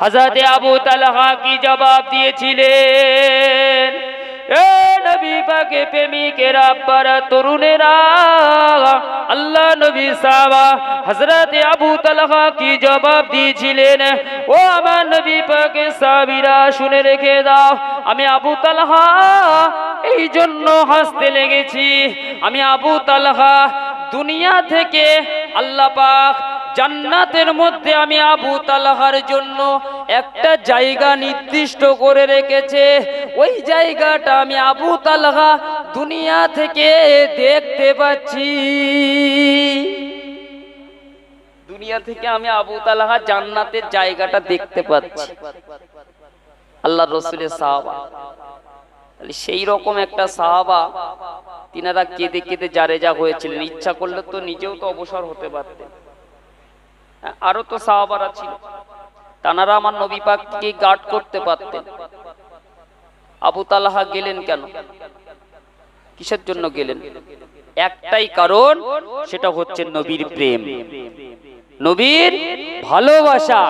হযরত আবু তালহা কি জবাব দিয়েছিলেন? এ নবী পাকে প্রেমিকেরা, আব্বারা, তরুণেরা, আল্লাহ নবী সাহাবা হযরত আবু তালহা কি জবাব দিয়েছিলেন? ও আমার নবী পাকে সাহাবীরা, শুনে রেখে দাও। আমি আবু তালহা এই জন্য হাসতে লেগেছি। আমি আবু তালহা দুনিয়া থেকে আল্লাহ পাক জান্নাতের মধ্যে আমি আবু তালহার জন্য একটা জায়গা নির্দিষ্ট করে রেখেছে। ওই জায়গাটা আমি আবু তালহা দুনিয়া থেকে দেখতে পাচ্ছি। দুনিয়া থেকে আমি আবু তালহা জান্নাতের জায়গাটা দেখতে পাচ্ছি। আল্লাহর রাসূলের সাহাবা, তাহলে সেই রকম একটা সাহাবা, তিনারা কেঁদে কেঁদে জারেজা হয়েছিলেন। ইচ্ছা করলে তো নিজেও তো অবসর হতে পারতেন। আরো তো সাহাবারা ছিল, তানারা আমার নবী পাককে গার্ড করতে পারতেন। আবু তালহা গেলেন কেন? কিসের জন্য গেলেন? একটাই কারণ, সেটা হচ্ছে নবীর প্রেম, নবীর ভালোবাসা।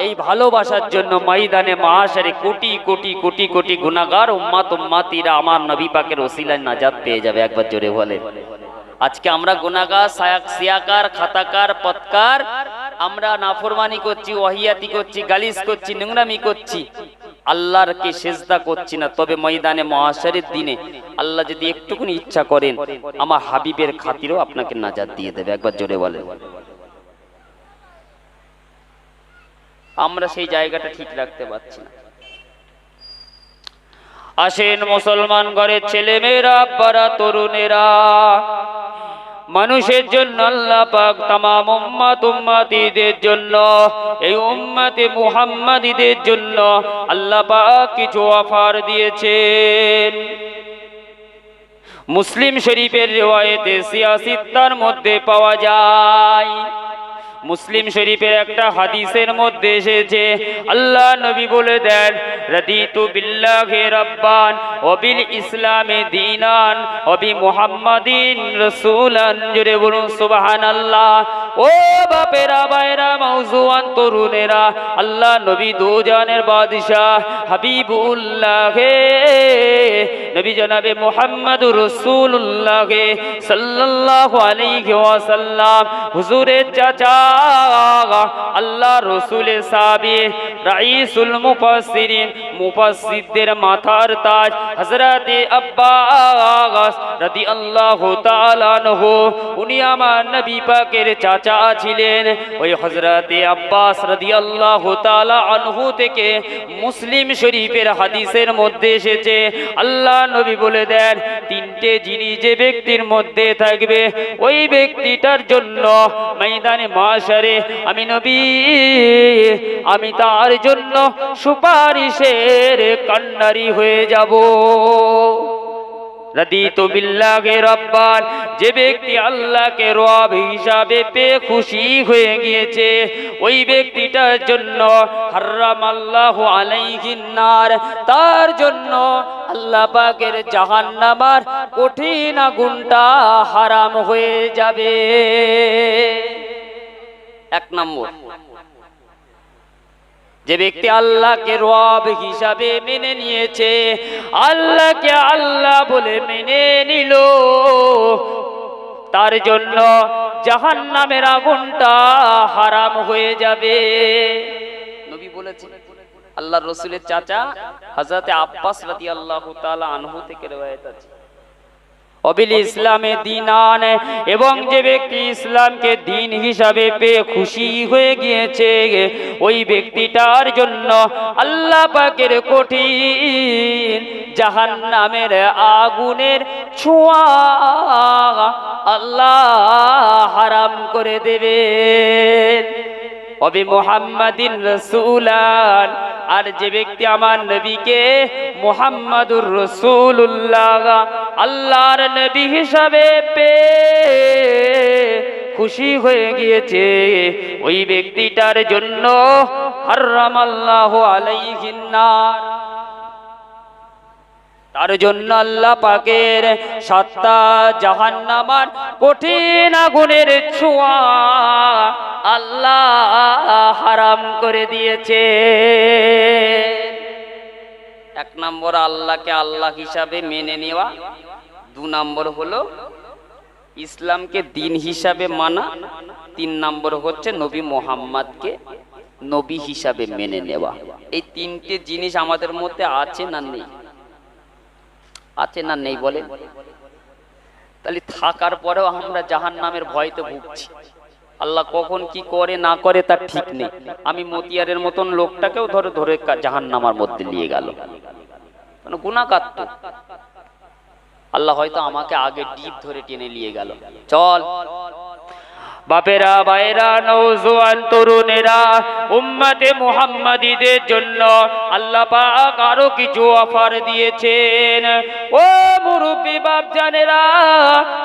এই ভালোবাসার জন্য ময়দানে মাহশারে কোটি কোটি কোটি কোটি গুনাহগার উম্মত উম্মতিরা আমার নবী পাকের ওসিলায় নাজাত পেয়ে যাবে। একবার জোরে বলেন। আজকে আমরা গুনাহগার, সিয়াকার, খাতাকার, পতকার, আমরা নাফরমানি করছি, ওয়াহিয়াতি করছি, গালিস করছি, নোংরামি করছি, আল্লাহর কে সেজদা করছি না। তবে ময়দানে মাহশারের দিনে আল্লাহ যদি একটুকুনি ইচ্ছা করেন, আমার হাবিবের খাতিরেও আপনাকে নাজাত দিয়ে দেবে। একবার জোরে বলেন। আমরা সেই জায়গাটা ঠিক রাখতে পারছি না। আসেন মুসলমান ঘরের ছেলে মেয়েরা, আব্বারা, তরুণেরা, মানুষের জন্য আল্লাহ পাক তামাম উম্মত উম্মতিদের জন্য, এই উম্মতে মুহাম্মাদীদের জন্য আল্লাহ পাক কিছু অফার দিয়েছেন। মুসলিম শরীফের রিওয়ায়েতে সিয়াসিত্তার মধ্যে পাওয়া যায়। মুসলিম শরীফের একটা হাদিসের মধ্যে এসেছে, আল্লাহ নবী বলে দেন, রাদিতু বিল্লাহি রাব্বান ওয়া বিল ইসলামি দীনান ওয়া বি মুহাম্মাদিন রাসূলান। জোরে বলুন সুবহানাল্লাহ। ও বাপেরা, ভাইরা, মাউজুয়ান তরুণেরা, আল্লাহ নবী দুজানের বাদশাহ হাবিবুল্লাহ নবী জনাবে মুহাম্মদুর রাসূলুল্লাহ সাল্লাল্লাহু আলাইহি ওয়াসাল্লাম হুজুরের চাচা, আল্লাহ রসুলের সাহাবী, রাইসুল মুফাসসিরিন, মুফাসসিরদের মাথার তাজ হযরত আব্বাস রাদিয়াল্লাহু তাআলা আনহু, উনি আমার নবী পাকের চাচা ছিলেন। ওই হযরত আব্বাস রাদিয়াল্লাহু তাআলা আনহু থেকে মুসলিম শরীফের হাদিসের মধ্যে এসেছে, আল্লাহ নবী বলে দেন, তিনটে জিনিস যে ব্যক্তির মধ্যে থাকবে, ওই ব্যক্তিটার জন্য ময়দানে মাহশারে আমি নবী, আমি তার জন্য সুপারিশের কান্ডারি হয়ে যাব। রাদিতু বিল্লাহি রাব্বান, যে ব্যক্তি আল্লাহকে রব হিসাবে পেয়ে খুশি হয়ে গিয়েছে, ওই ব্যক্তিটার জন্য হারামাল্লাহু আলাইহিন নার, তার জন্য আল্লাহ পাকের জাহান্নামের কঠিন আগুনটা হারাম হয়ে যাবে। এক নম্বর, যে ব্যক্তি আল্লাহকে রব হিসাবে মেনে নিয়েছে, আল্লাহকে আল্লাহ বলে মেনে নিল, তার জন্য জাহান্নামের আগুনটা হারাম হয়ে যাবে। নবী বলেছেন, আল্লাহর রাসূলের চাচা হযরত আব্বাস রাদিয়াল্লাহু তাআলা আনহু থেকে রওয়ায়াত আছে, অবিল ইসলামে দীনান, এবং যে ব্যক্তি ইসলামকে দিন হিসাবে পেয়ে খুশি হয়ে গিয়েছে, ওই ব্যক্তিটার জন্য আল্লাহ পাকের কঠিন জাহান্নামের আগুনের ছোঁয়া আল্লাহ হারাম করে দেবেন। অবি মুহাম্মাদিন রাসূলান, আর যে ব্যক্তি আমার নবীকে মুহাম্মাদুর রাসূলুল্লাহ আল্লাহর নবী হিসাবে পেয়ে খুশি হয়ে গিয়েছে, ওই ব্যক্তিটার জন্য হারামাল্লাহু আলাইহিন নার, তার জন্য আল্লাহ পাকের সাতটা জাহান্নামের কঠিন আগুনের ছোঁয়া আল্লাহ হারাম করে দিয়েছে। এক নম্বর আল্লাহকে আল্লাহ হিসাবে মেনে নেওয়া, 2 নম্বর হলো ইসলামকে দিন হিসাবে মানা, 3 নম্বর হচ্ছে নবী মুহাম্মদকে নবী হিসাবে মেনে নেওয়া। এই 3টে জিনিস আমাদের মধ্যে আছে না নেই? আছে না নেই বলেন? তাহলে থাকার পরেও আমরা জাহান্নামের ভয়তে ভুগছি। আল্লাহ কখন কি করে না করে তার ঠিক নেই। আমি মতিয়ারের মতন লোকটাকেও ধরে ধরে জাহান্নামের মধ্যে নিয়ে গেল, মানে গুনাহগার তো। আল্লাহ হয়তো আমাকে আগে ডিপ ধরে টেনে নিয়ে গেল, চল। বাপেরা, ভাইরা, নওজোয়ান তরুণেরা, উম্মতে মুহাম্মাদীদের জন্য আল্লাহ পাক আরো কিছু অফার দিয়েছেন। ও মুরব্বি বাপজানেরা,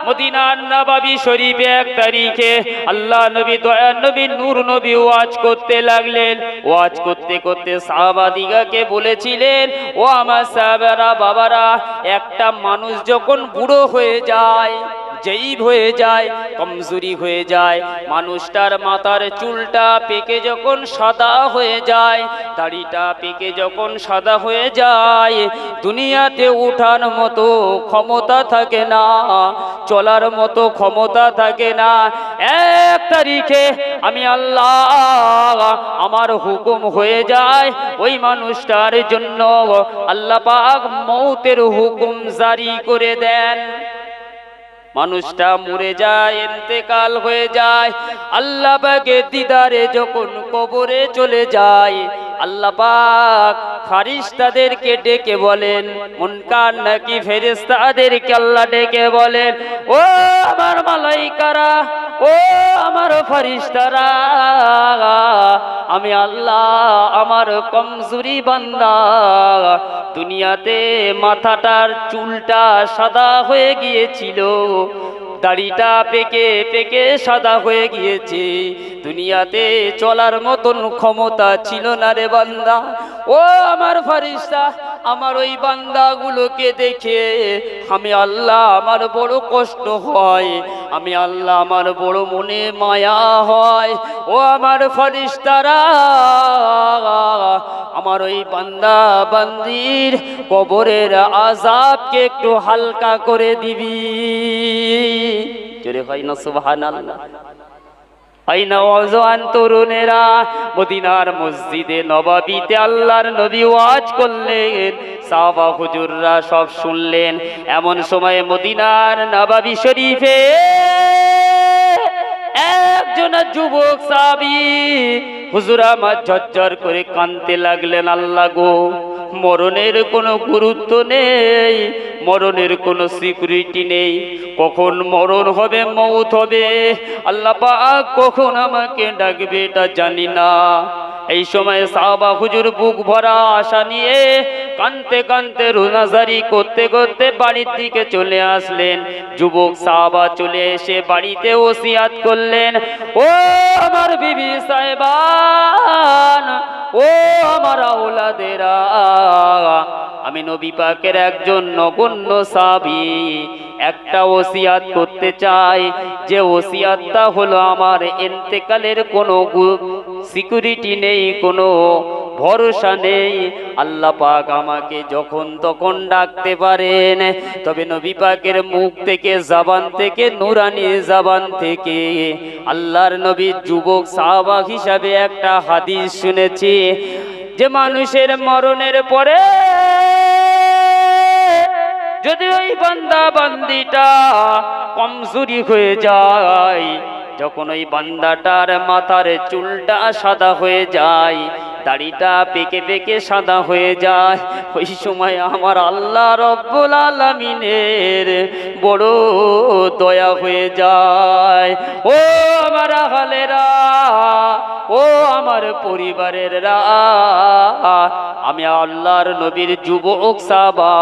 মদিনার নববী শরীফে 1 তারিখে আল্লাহ নবী, দয়ার নবী, নূর নবী ওয়াজ করতে লাগলেন। ওয়াজ করতে করতে সাহাবাদিগাকে বলেছিলেন, ও আমার সাহাবারা, বাবারা, একটা মানুষ যখন বুড়ো হয়ে যায়, জয়ীব হয়ে যায়, কমজোরি হয়ে যায়, মানুষটার মাথার চুলটা পেকে যখন সাদা হয়ে যায়, দাড়িটা পেকে যখন সাদা হয়ে যায়, দুনিয়াতে ওঠার মতো ক্ষমতা থাকে না, চলার মতো ক্ষমতা থাকে না। 1 তারিখে আমি আল্লাহ, আমার হুকুম হয়ে যায়, ওই মানুষটার জন্য আল্লাহ পাক মৌতের হুকুম জারি করে দেন। মানুষটা মরে যায়, ইন্তেকাল হয়ে যায়। আল্লাহ পাকের দিদারে যখন কবরে চলে যায়, আল্লাহ পাক ফেরেশতাদেরকে ডেকে বলেন, মুনকার নাকি ফেরেশতাদেরকে আল্লাহ ডেকে বলেন, ও আমার মালাইকারা, ও আমার ফেরেশতারা, আমি আল্লাহ আমার কমজোরি বান্দা, দুনিয়াতে মাথাটার চুলটা সাদা হয়ে গিয়েছিল, দাড়িটা পেকে পেকে সাদা হয়ে গিয়েছে, দুনিয়াতে চলার মতন ক্ষমতা ছিল না রে বান্দা। ও আমার ফেরেশতা, আমার ওই বান্দাগুলোকে দেখে আমি আল্লাহ আমার বড় কষ্ট হয়, আমি আল্লাহ আমার বড় মনে মায়া হয়। ও আমার ফেরেশতারা, আমার ওই বান্দা বান্দির কবরের আযাবকে একটু হালকা করে দিবি। জোরে হয় না সুবহানাল্লাহ? হয় না? ওয়াজওয়ান তরুণেরা, মদিনার মসজিদে নববীতে আল্লাহর নবী ওয়াজ করলেন, সাহাবা হুজুররা সব শুনলেন। এমন সময় মদিনার নববী শরীফে একজন যুবক সাহাবী হুজুর আমার ঝরঝর করে কাঁদতে লাগলেন, আল্লাহ গো, মরণের কোনো গুরুত্ব নেই, মরণের কোনো সিকিউরিটি নেই, কখন মরণ হবে, মৌত হবে, আল্লাহ পাক কখন আমাকে ডাকবে এটা জানি না। এই সময় সাহাবা হুজুর বুক ভরা আশা নিয়ে কানতে কানতে রোনাজারি করতে করতে বাড়ির দিকে চলে আসলেন। যুবক সাহাবা চলে এসে বাড়িতে ওসিয়াত করলেন, ও আমার বিবি সাহেবান, ও আমার আওলাদেরা, আমি নবী পাকের একজন নগণ্য সাহাবী একটা ওসিয়াত করতে চাই, যে ওসিয়াতটা হলো আমার ইন্তেকালের কোনো সিকিউরিটি নেই, কোনো ভরসা নেই, আল্লাহ পাক আমাকে যখন তখন ডাকতে পারেন। তবে নবী পাকের মুখ থেকে, জবান থেকে, নূরানি জবান থেকে আল্লাহর নবী যুবক সাহাবা হিসাবে একটা হাদিস শুনেছি, যে মানুষের মরণের পরে যদি ওই বান্দা বান্দিটা কমজোরি হয়ে যায়, যখন ওই বান্দাটার মাথার চুলটা সাদা হয়ে যায়, দাড়িটা পেকে পেকে সাদা হয়ে যায়, ওই সময় আমার আল্লাহ রব্বুল আলামিনের বড় দয়া হয়ে যায়। ও আমার আহলেরা, ও আমার পরিবারেররা, আমি আল্লাহর নবীর যুবক সাহাবা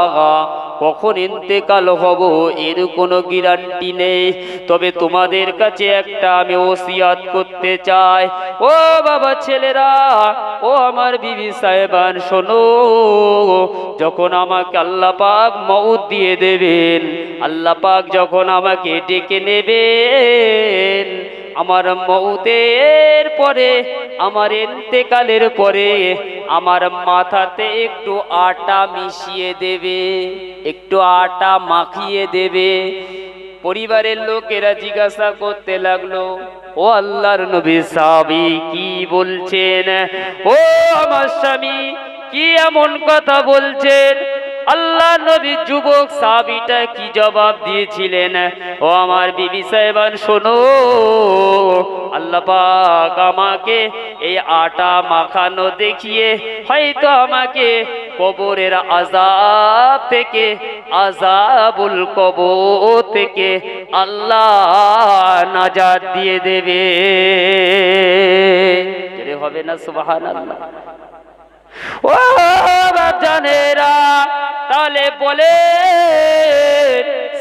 কখন ইন্তেকাল হব এর কোনো গ্যারান্টি নেই। তবে তোমাদের কাছে একটা আমি ওসিয়াত করতে চাই, ও বাবা ছেলেরা, ও আমার বিবি সাহেবান, শোনো, যখন আমাকে আল্লাহ পাক মউত দিয়ে দেবেন, আল্লাহ পাক যখন আমাকে ডেকে নেবেন, আমার মউতের পরে, আমার ইন্তেকালের পরে আমার মাথাতে একটু আটা মিশিয়ে দেবে, একটু আটা মাখিয়ে দেবে। পরিবারের লোকেরা জিজ্ঞাসা করতে লাগলো, ও আল্লাহর নবী, সাহাবী কি বলছেন? ও আমার স্বামী, কি এমন কথা বলছেন? আল্লাহ নবী যুবক সাহাবীটা কি জবাব দিয়েছিলেন? ও আমার বিবি সাহেবান, শোনো, আল্লাহ পাক আমাকে এই আটা মাখানো দেখিয়ে হয়তো আমাকে কবরের আযাব থেকে, আযাবুল কবর থেকে আল্লাহ নাজাত দিয়ে দেবে। জোরে হবে না সুবহানাল্লাহ? ও বাজানেরা, তাহলে বলে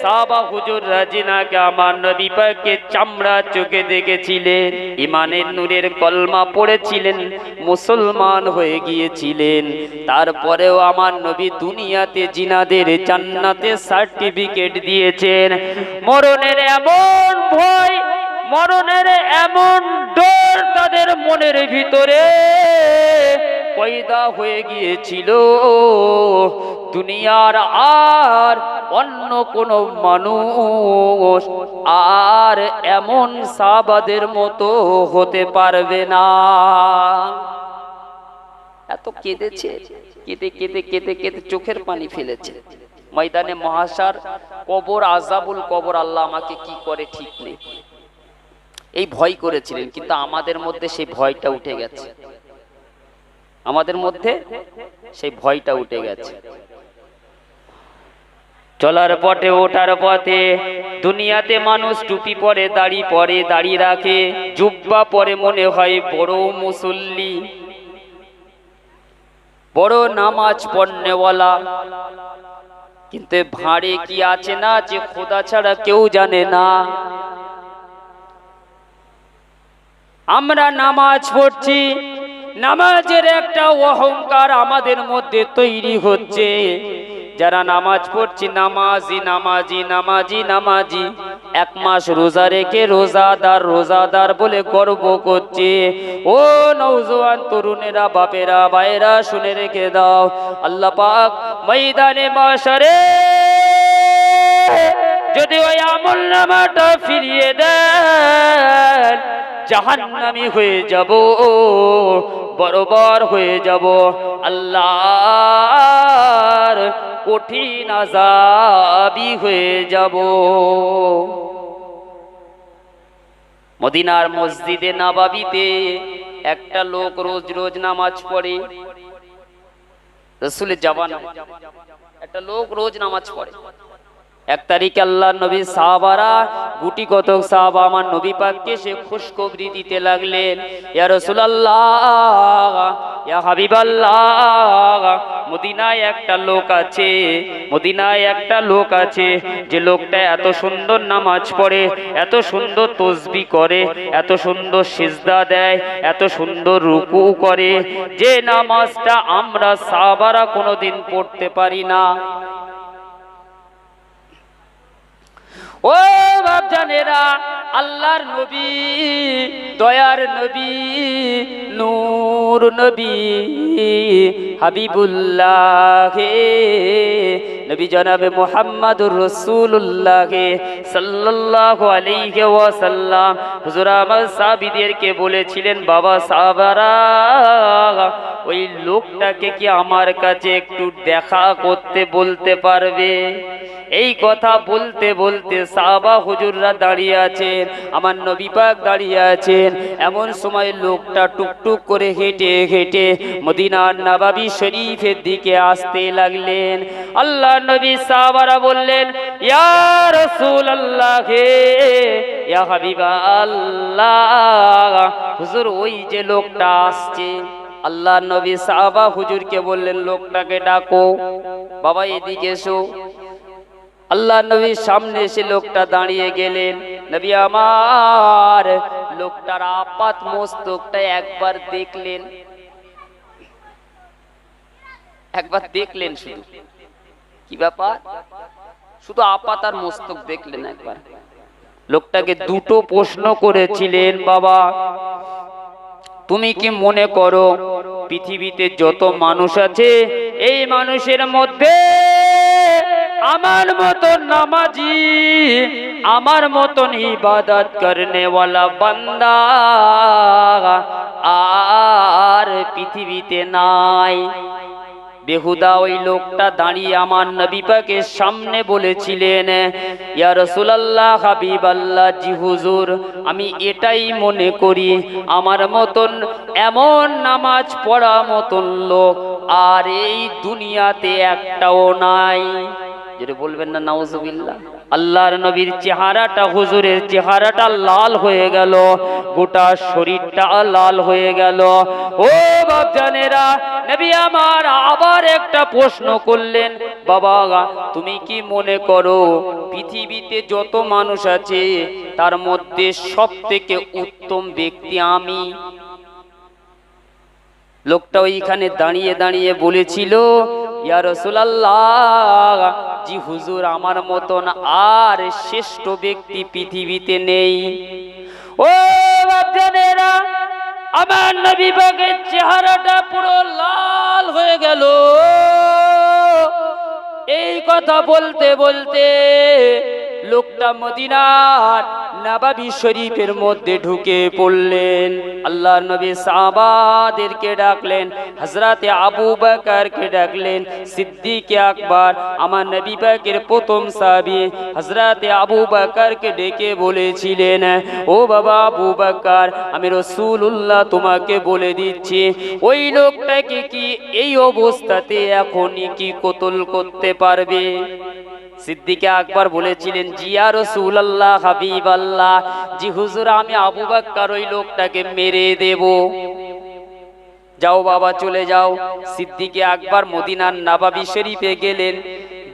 সাহাবা হুজুর রাজিনাকে আমার নবী পাককে চামড়া চোখে দেখেছিলেন, ইমানের নূরের কলমা পড়েছিলেন, মুসলমান হয়ে গিয়েছিলেন। তারপরেও আমার নবী দুনিয়াতে জিনাদের জান্নাতে সার্টিফিকেট দিয়েছেন। মরণের এমন ভয়, মরণের এমন ডর তাদের মনের ভিতরে পয়দা হয়ে গিয়েছিল, দুনিয়ার আর অন্য কোন মানুষ আর এমন সাহাবাদের মতো হতে পারবে না। এত কেঁদেছে, কেঁদে কেঁদে কেঁদে কেঁদে চোখের পানি ফেলেছে। ময়দানে মহাশার কবর, আযাবুল কবর, আল্লাহ আমাকে কি করে ঠিক নেই, এই ভয় করেছিলেন। কিন্তু আমাদের মধ্যে সেই ভয়টা উঠে গেছে, আমাদের মধ্যে সেই ভয়টা উঠে গেছে। চলার পথে, ওঠার পথে, দুনিয়াতে মানুষ টুপি পরে, দাড়ি পরে, দাড়ি রাখে, জুব্বা পরে, মনে হয় বড় মুসল্লি, বড় নামাজ পড়নেওয়ালা। কিন্তু ভাঁড়ে কি আছে না যে খোদা ছাড়া কেউ জানে না। আমরা নামাজ পড়ছি, নামাজের একটা অহংকার আমাদের মধ্যে তৈরি হচ্ছে। যারা নামাজ পড়ছি, নামাজি নামাজি নামাজি নামাজি, এক মাস রোজা রেখে রোজাদার রোজাদার বলে গর্ব করছে। ও নওজোয়ান তরুণেরা, বাপেরা, ভাইরা, শুনে রেখে দাও, আল্লাহ পাক ময়দানে মাশারে যদি ওই আমলনামাটা ফিরিয়ে দেন, জাহান্নামী হয়ে যাব, বরাবর হয়ে যাব, আল্লাহর কঠিন আযাবী হয়ে যাব। মদিনার মসজিদে নববীতে একটা লোক রোজ রোজ নামাজ পড়ে, রাসূলের জামানা একটা লোক রোজ নামাজ পড়ে। এক তারিখে আল্লাহ নবী সাহাবারা, গুটি কতক সাহাবা আমার নবী পাককে সে খুশখবরি দিতে লাগলেন, ইয়া রাসূলুল্লাহ, ইয়া হাবিবাল্লাহ, মদিনায় একটা লোক আছে, মদিনায় একটা লোক আছে, যে লোকটা এত সুন্দর নামাজ পড়ে, এত সুন্দর তাসবিহ করে, এত সুন্দর সিজদা দেয়, এত সুন্দর রুকু করে, যে নামাজটা আমরা সাহাবারা কোনোদিন পড়তে পারি না। ও বাপজানেরা, আল্লাহর নবী, দয়ার নবী, নূর নবী, হাবিবুল্লাহ নবী জনাবে মুহাম্মাদুর রাসূলুল্লাহ সাল্লাল্লাহু আলাইহি ওয়াসাল্লাম হুজুর আমার সাহাবীদেরকে বলেছিলেন, বাবা সাহাবারা, ওই লোকটাকে কি আমার কাছে একটু দেখা করতে বলতে পারবে? এই কথা বলতে বলতে সাহাবা হুজুররা দাঁড়িয়ে আছেন, আমার নবী পাক দাঁড়িয়ে আছেন। এমন সময় লোকটা টুকটুক করে হেঁটে হেঁটে মদিনার নববী শরীফের দিকে আসতে লাগলেন। আল্লাহ নবী সাহাবারা বললেন, ইয়া রাসূলুল্লাহ, ইয়া হাবিবাল্লাহ, হুজুর ওই যে লোকটা আসছে। আল্লাহ নবী সাহাবা হুজুরকে বললেন, লোকটাকে ডাকো, বাবা এদিকে এসো। আল্লাহ নবীর সামনে এসে লোকটা দাঁড়িয়ে গেলেন। নবী আমার লোকটার আপাত মস্তকটা একবার দেখলেন, একবার দেখলেন, শুধু কি ব্যাপার, শুধু আপাত আর মস্তক দেখলেন একবার। লোকটাকে দুটো প্রশ্ন করেছিলেন, বাবা তুমি কি মনে করো পৃথিবীতে যত মানুষ আছে এই মানুষের মধ্যে আমার মতন নামাজি, আমার মতন ইবাদত করনেওয়ালা বান্দা আর পৃথিবীতে নাই। বেহুদা ওই লোকটা দাঁড়িয়ে আমার নবী পাকের সামনে বলেছিলেন, ইয়া রাসূলুল্লাহ, হাবিবাল্লাহ, জি হুজুর, আমি এটাই মনে করি আমার মতন এমন নামাজ পড়া মতন লোক আর এই দুনিয়াতে একটাও নাই। যেটা বলবেন না নাউজুবিল্লাহ। আল্লাহর নবীর চেহারাটা, হুজুরের চেহারাটা লাল হয়ে গেল, গোটা শরীরটা লাল হয়ে গেল। ও বাপজানেরা, নবী আমার আবার একটা প্রশ্ন করলেন, বাবা তুমি কি মনে করো পৃথিবীতে যত মানুষ আছে তার মধ্যে সবথেকে উত্তম ব্যক্তি আমি? লোকটা ওইখানে দাঁড়িয়ে দাঁড়িয়ে বলেছিল, ইয়া রাসূলুল্লাহ, জি হুজুর, আমার মতন আর শ্রেষ্ঠ ব্যক্তি পৃথিবীতে নেই। ও বাপজানেরা, আমার নবী পাকের চেহারাটা পুরো লাল হয়ে গেল। এই কথা বলতে বলতে লোকটা মদিনার নববী শরীফের মধ্যে ঢুকে পড়লেন। আল্লাহর নবী সাহাবাদেরকে ডাকলেন, হযরতে আবু বকরকে ডাকলেন, সিদ্দিক আকবর, আমার নবী পাকের প্রথম সাহাবী হযরতে আবু বকরকে ডেকে বলেছিলেন, ও বাবা আবু বকর, আমি রাসূলুল্লাহ তোমাকে বলে দিচ্ছি, ওই লোকটাকে কি এই অবস্থাতে এখনই কি কতল করতে পারবে? সিদ্দিক আকবর বলেছিলেন, জি ইয়া রাসূলুল্লাহ, হাবিবাল্লাহ, জি হুজুর, আমি আবু বকর ওই লোকটাকে মেরে দেব। যাও বাবা, চলে যাও। সিদ্দিক আকবর মদিনার নববী শরীফে গেলেন,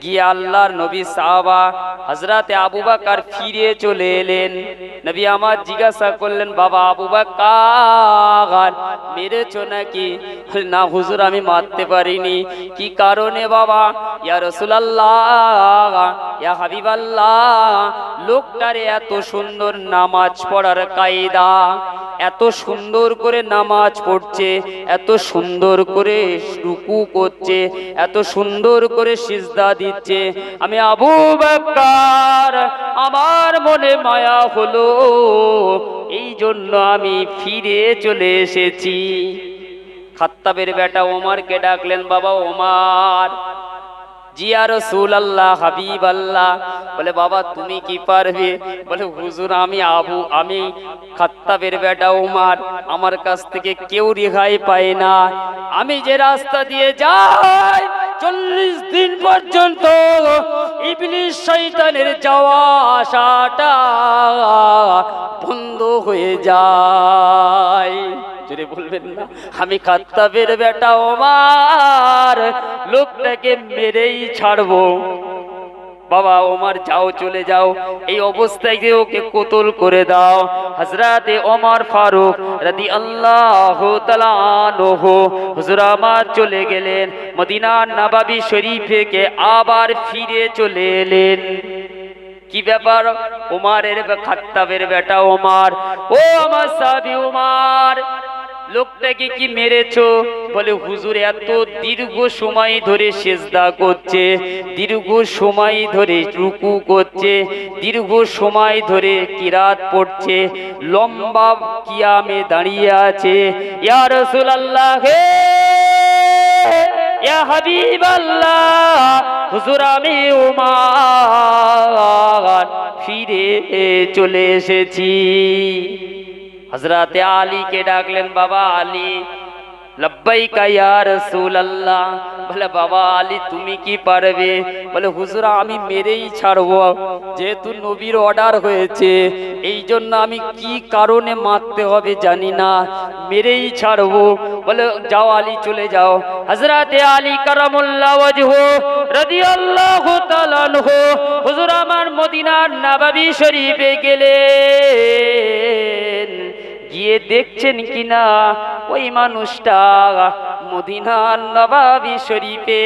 গিয়ে আল্লাহর নবী সাহাবা হযরতে আবু বকর ফিরে চলে এলেন। নবী আমার জিজ্ঞাসা করলেন, বাবা আবু বকর, মেরেছো নাকি? না হুজুর, আমি মারতে পারিনি। কি কারণে বাবা? ইয়া রাসূলুল্লাহ, ইয়া হাবিবাল্লাহ, লোকটারে এত সুন্দর নামাজ পড়ার কায়দা, এত সুন্দর করে নামাজ পড়ছে, এত সুন্দর করে রুকু করছে, এত সুন্দর করে সিজদা দিচ্ছে, আমি আবু বকর আমার মনে মায়া হলো, এই জন্য আমি ফিরে চলে এসেছি। খাত্তাবের বেটা ওমরকে ডাকলেন, বাবা ওমর। জি ইয়া রাসূলুল্লাহ, হাবিবাল্লাহ। বলে, বাবা তুমি কি পারবে? বলে, হুজুর, আমি খাত্তাবের বেটা ওমর, আমার কাছ থেকে কেউ রেহাই পায় না। আমি যে রাস্তা দিয়ে যাই 40 দিন পর্যন্ত ইবলিস শয়তানের যাওয়া আসাটা বন্ধ হয়ে যায়। জোরে বলবেন না। আমি খাত্তাবের বেটা ওমর, লোকটাকে মেরেই ছাড়বো। বাবা ওমর, যাও, চলে যাও, এই অবস্থায় গিয়ে ওকে কতল করে দাও। হযরতে ওমর ফারুক রাদিয়াল্লাহু তাআলা আনহু হুজুর আমার চলে গেলেন মদিনার নববী শরীফে, আবার ফিরে চলে এলেন। কি ব্যাপার? ওমরের খাত্তাবের বেটা ওমর, ও আমার সাহাবী ওমর, লোকটাকে কি মেরেছো? বলে, হুজুর, এত দীর্ঘ সময় ধরে সিজদা করছে, দীর্ঘ সময় ধরে রুকু করছে, দীর্ঘ সময় ধরে কিরাত পড়ছে, লম্বা কিয়ামে দাঁড়িয়ে আছে। ইয়া রাসূলুল্লাহ, ইয়া হাবিবাল্লাহ, হুজুর, আমি ওমর ফিরে চলে এসেছি। হযরতে আলীকে ডাকলেন, বাবা আলী। লব্বাইকা ইয়া রাসূলুল্লাহ। বলে, বাবা আলী তুমি কি পারবে? বলে, হুজুর, আমি মেরেই ছাড়বো, যেহেতু নবীর অর্ডার হয়েছে, এই জন্য আমি কি কারণে মারতে হবে জানি না, মেরেই ছাড়বো। বলে, যাও আলী, চলে যাও। হযরতে আলী কারামুল্লাহ ওয়াজহু রাদিয়াল্লাহু তাআলা আনহু হুজুর আমার মদিনার নববী শরীফে গেলেন। গিয়ে দেখছেন কিনা ওই মানুষটা মদিনার নববী শরীফে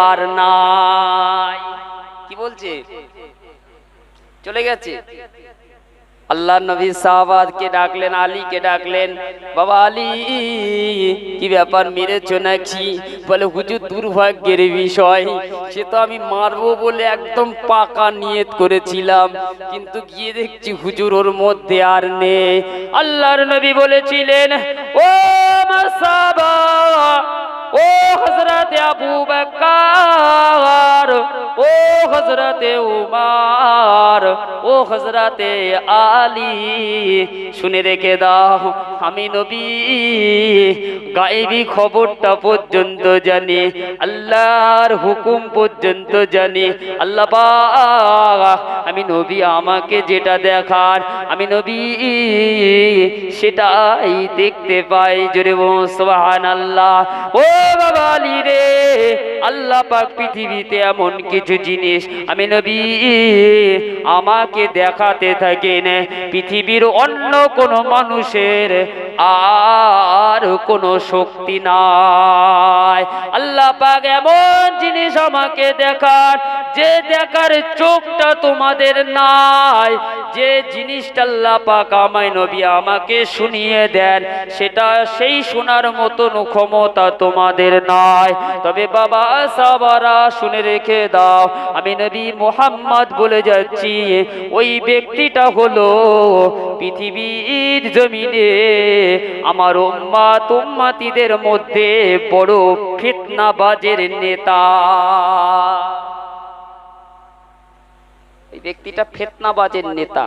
আর নাই। কি বলছে? চলে গেছে। আল্লাহ নবী সাহাবাকে ডাকলেন, আলীকে ডাকলেন, বাবা আলী কি ব্যাপার, মেরেছো নাকি? বলে হুজুর দুর্ভাগ্যের বিষয়, সে তো আমি মারবো বলে একদম পাকা নিয়ত করেছিলাম, কিন্তু গিয়ে দেখছি হুজুর ওর মধ্যে আর নেই। আল্লাহর নবী বলেছিলেন, ও আমার সাহাবা, ও হযরতে আবু বকর, ও হযরতে উমর, ও হযরতে আলী, শুনে রেখে দাও, আমি নবী গায়েবী খবরটা পর্যন্ত জানি, আল্লাহর হুকুম পর্যন্ত জানি। আল্লাহ পাক, আমি নবী আমাকে যেটা দেখার, আমি নবী সেটাই দেখতে পাই। জোরে বলুন সুবহানাল্লাহ। ও বাবা আলী রে, আল্লাহ পাক পৃথিবীতে এমন কিছু জিনিস আমি নবী আমাকে দেখাতে থাকেন, পৃথিবীর অন্য কোনো মানুষের আর কোনো শক্তি নাই। আল্লাহ পাক এমন জিনিস আমাকে দেখার, যে দেখার চোখটা তোমাদের নাই, যে জিনিসটা আল্লাহ পাক আমায় নবী আমাকে শুনিয়ে দেন, সেটা সেই শোনার মতন ক্ষমতা তোমাদের নাই। তবে বাবা সাহাবারা শুনে রেখে দাও, আমি নবী মুহাম্মদ বলে যাচ্ছি, ওই ব্যক্তিটা হলো পৃথিবীর জমিনে আমার উম্মত উম্মতিদের মধ্যে বড় ফিতনাবাজের নেতা। এই ব্যক্তিটা ফিতনাবাজের নেতা।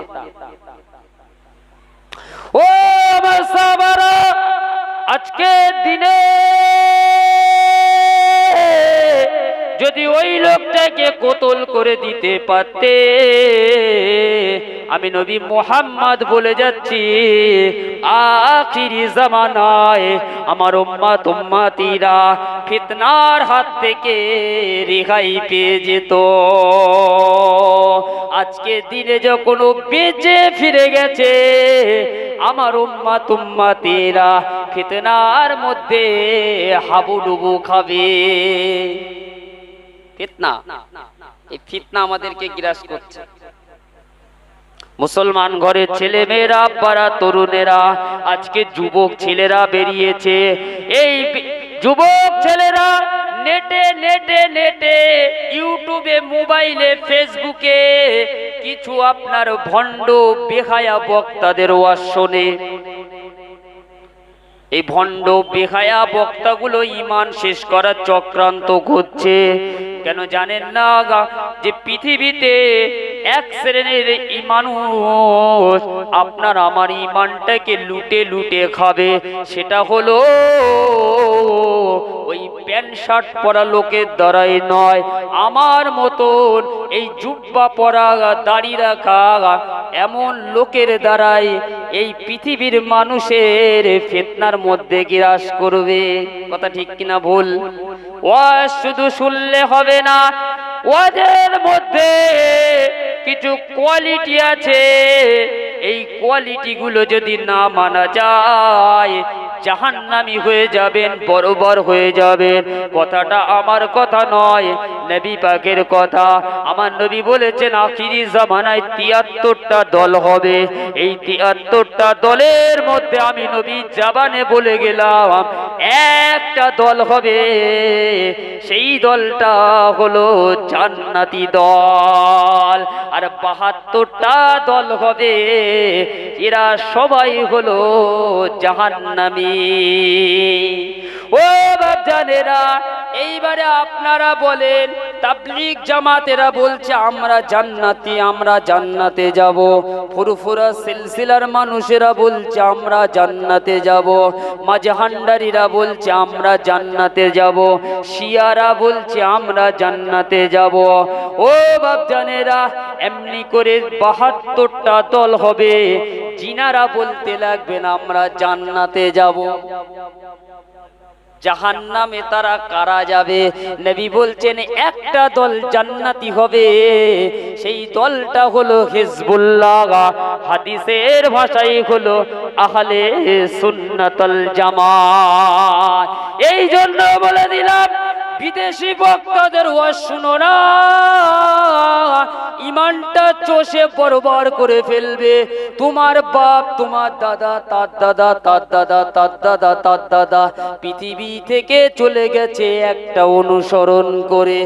ও আমার সাহাবারা, আজকে দিনে যদি ওই লোকটাকে কতল করে দিতে পারতে, আমি নবী মুহাম্মদ বলে যাচ্ছি, আখিরি জামানায় আমার উম্মত উম্মতিরা ফিতনার হাত থেকে রেহাই পেয়ে যেত। আজকে দিনে যখন বেঁচে ফিরে গেছে, আমার উম্মত উম্মতিরা ফিতনার মধ্যে হাবুডুবু খাবে। ফিতনা, এই ফিতনা আমাদেরকে গ্রাস করছে। মুসলমান ঘরের ছেলে মেয়েরা, আব্বারা, তরুণেরা, আজকে যুবক ছেলেরা বেরিয়েছে। এই যুবক ছেলেরা নেটে নেটে নেটে ইউটিউবে, মোবাইলে, ফেসবুকে কিছু আপনার ভণ্ড বেহায়া বক্তাদের ওয়াজ শোনে। এই ভণ্ড বেহায়া বক্তাগুলো ঈমান শেষ করার চক্রান্ত করছে। কেন জানেন না যে পৃথিবীতে এক শ্রেণীর মানুষ আপনার আমার ঈমানটাকে লুটে লুটে খাবে, সেটা হলো ওই প্যান্ট শার্ট পরা লোকের দ্বারাই নয়, আমার মতন এই জুব্বা পরা, দাড়ি রাখা এমন লোকের দ্বারাই এই পৃথিবীর মানুষের ফিতনার মধ্যে গ্রাস করবে। কথা ঠিক কিনা ভুল? ওয়াজ শুধু শুনলে হবে না, ওয়াজের মধ্যে কিছু কোয়ালিটি আছে, এই কোয়ালিটি গুলো যদি না মানা যায় জাহান্নামী হয়ে যাবেন, বরাবর হয়ে যাবেন। কথাটা আমার কথা নয়, নবী পাকের কথা। আমার নবী বলেছেন আখিরি জামানায় ৭৩টা দল হবে। এই ৭৩টা দলের মধ্যে আমি নবী জাবানে বলে গেলাম, একটা দল হবে, সেই দলটা হলো জান্নাতি দল। আর ৭২টা দল হবে, এরা সবাই হলো জাহান্নামী। ও বাপজানেরা, এইবারে আপনারা বলেন, তাবলীগ জামাতেরা বলছে আমরা জান্নাতি, আমরা জান্নাতে যাব। ফুরফুরা সিলসিলার মানুষেরা বলছে আমরা জান্নাতে যাব। মাঝহান্ডারিরা বলছে আমরা জান্নাতে যাব। শিয়ারা বলছে আমরা জান্নাতে যাব। ও বাপজানেরা, এমনি করে ৭২টা দল হবে। জিনারা বলতে লাগবেন আমরা জান্নাতে যাব। জাহান্নামে তারা কারা যাবে? নবী বলছেন একটা দল জান্নাতি হবে, সেই দলটা হলো হিজবুল্লাহ। হাদিসের ভাষায় হলো আহলে সুন্নাতুল জামাত। এই জন্য বলে দিলাম, বিদেশি বক্তাদের ওয়াজ শুনো না, ইমানটা চষে বরবার করে ফেলবে। তোমার বাপ, তোমার দাদা, তার দাদা, তার দাদা, তার দাদা, তার দাদা পৃথিবী থেকে চলে গেছে একটা অনুসরণ করে।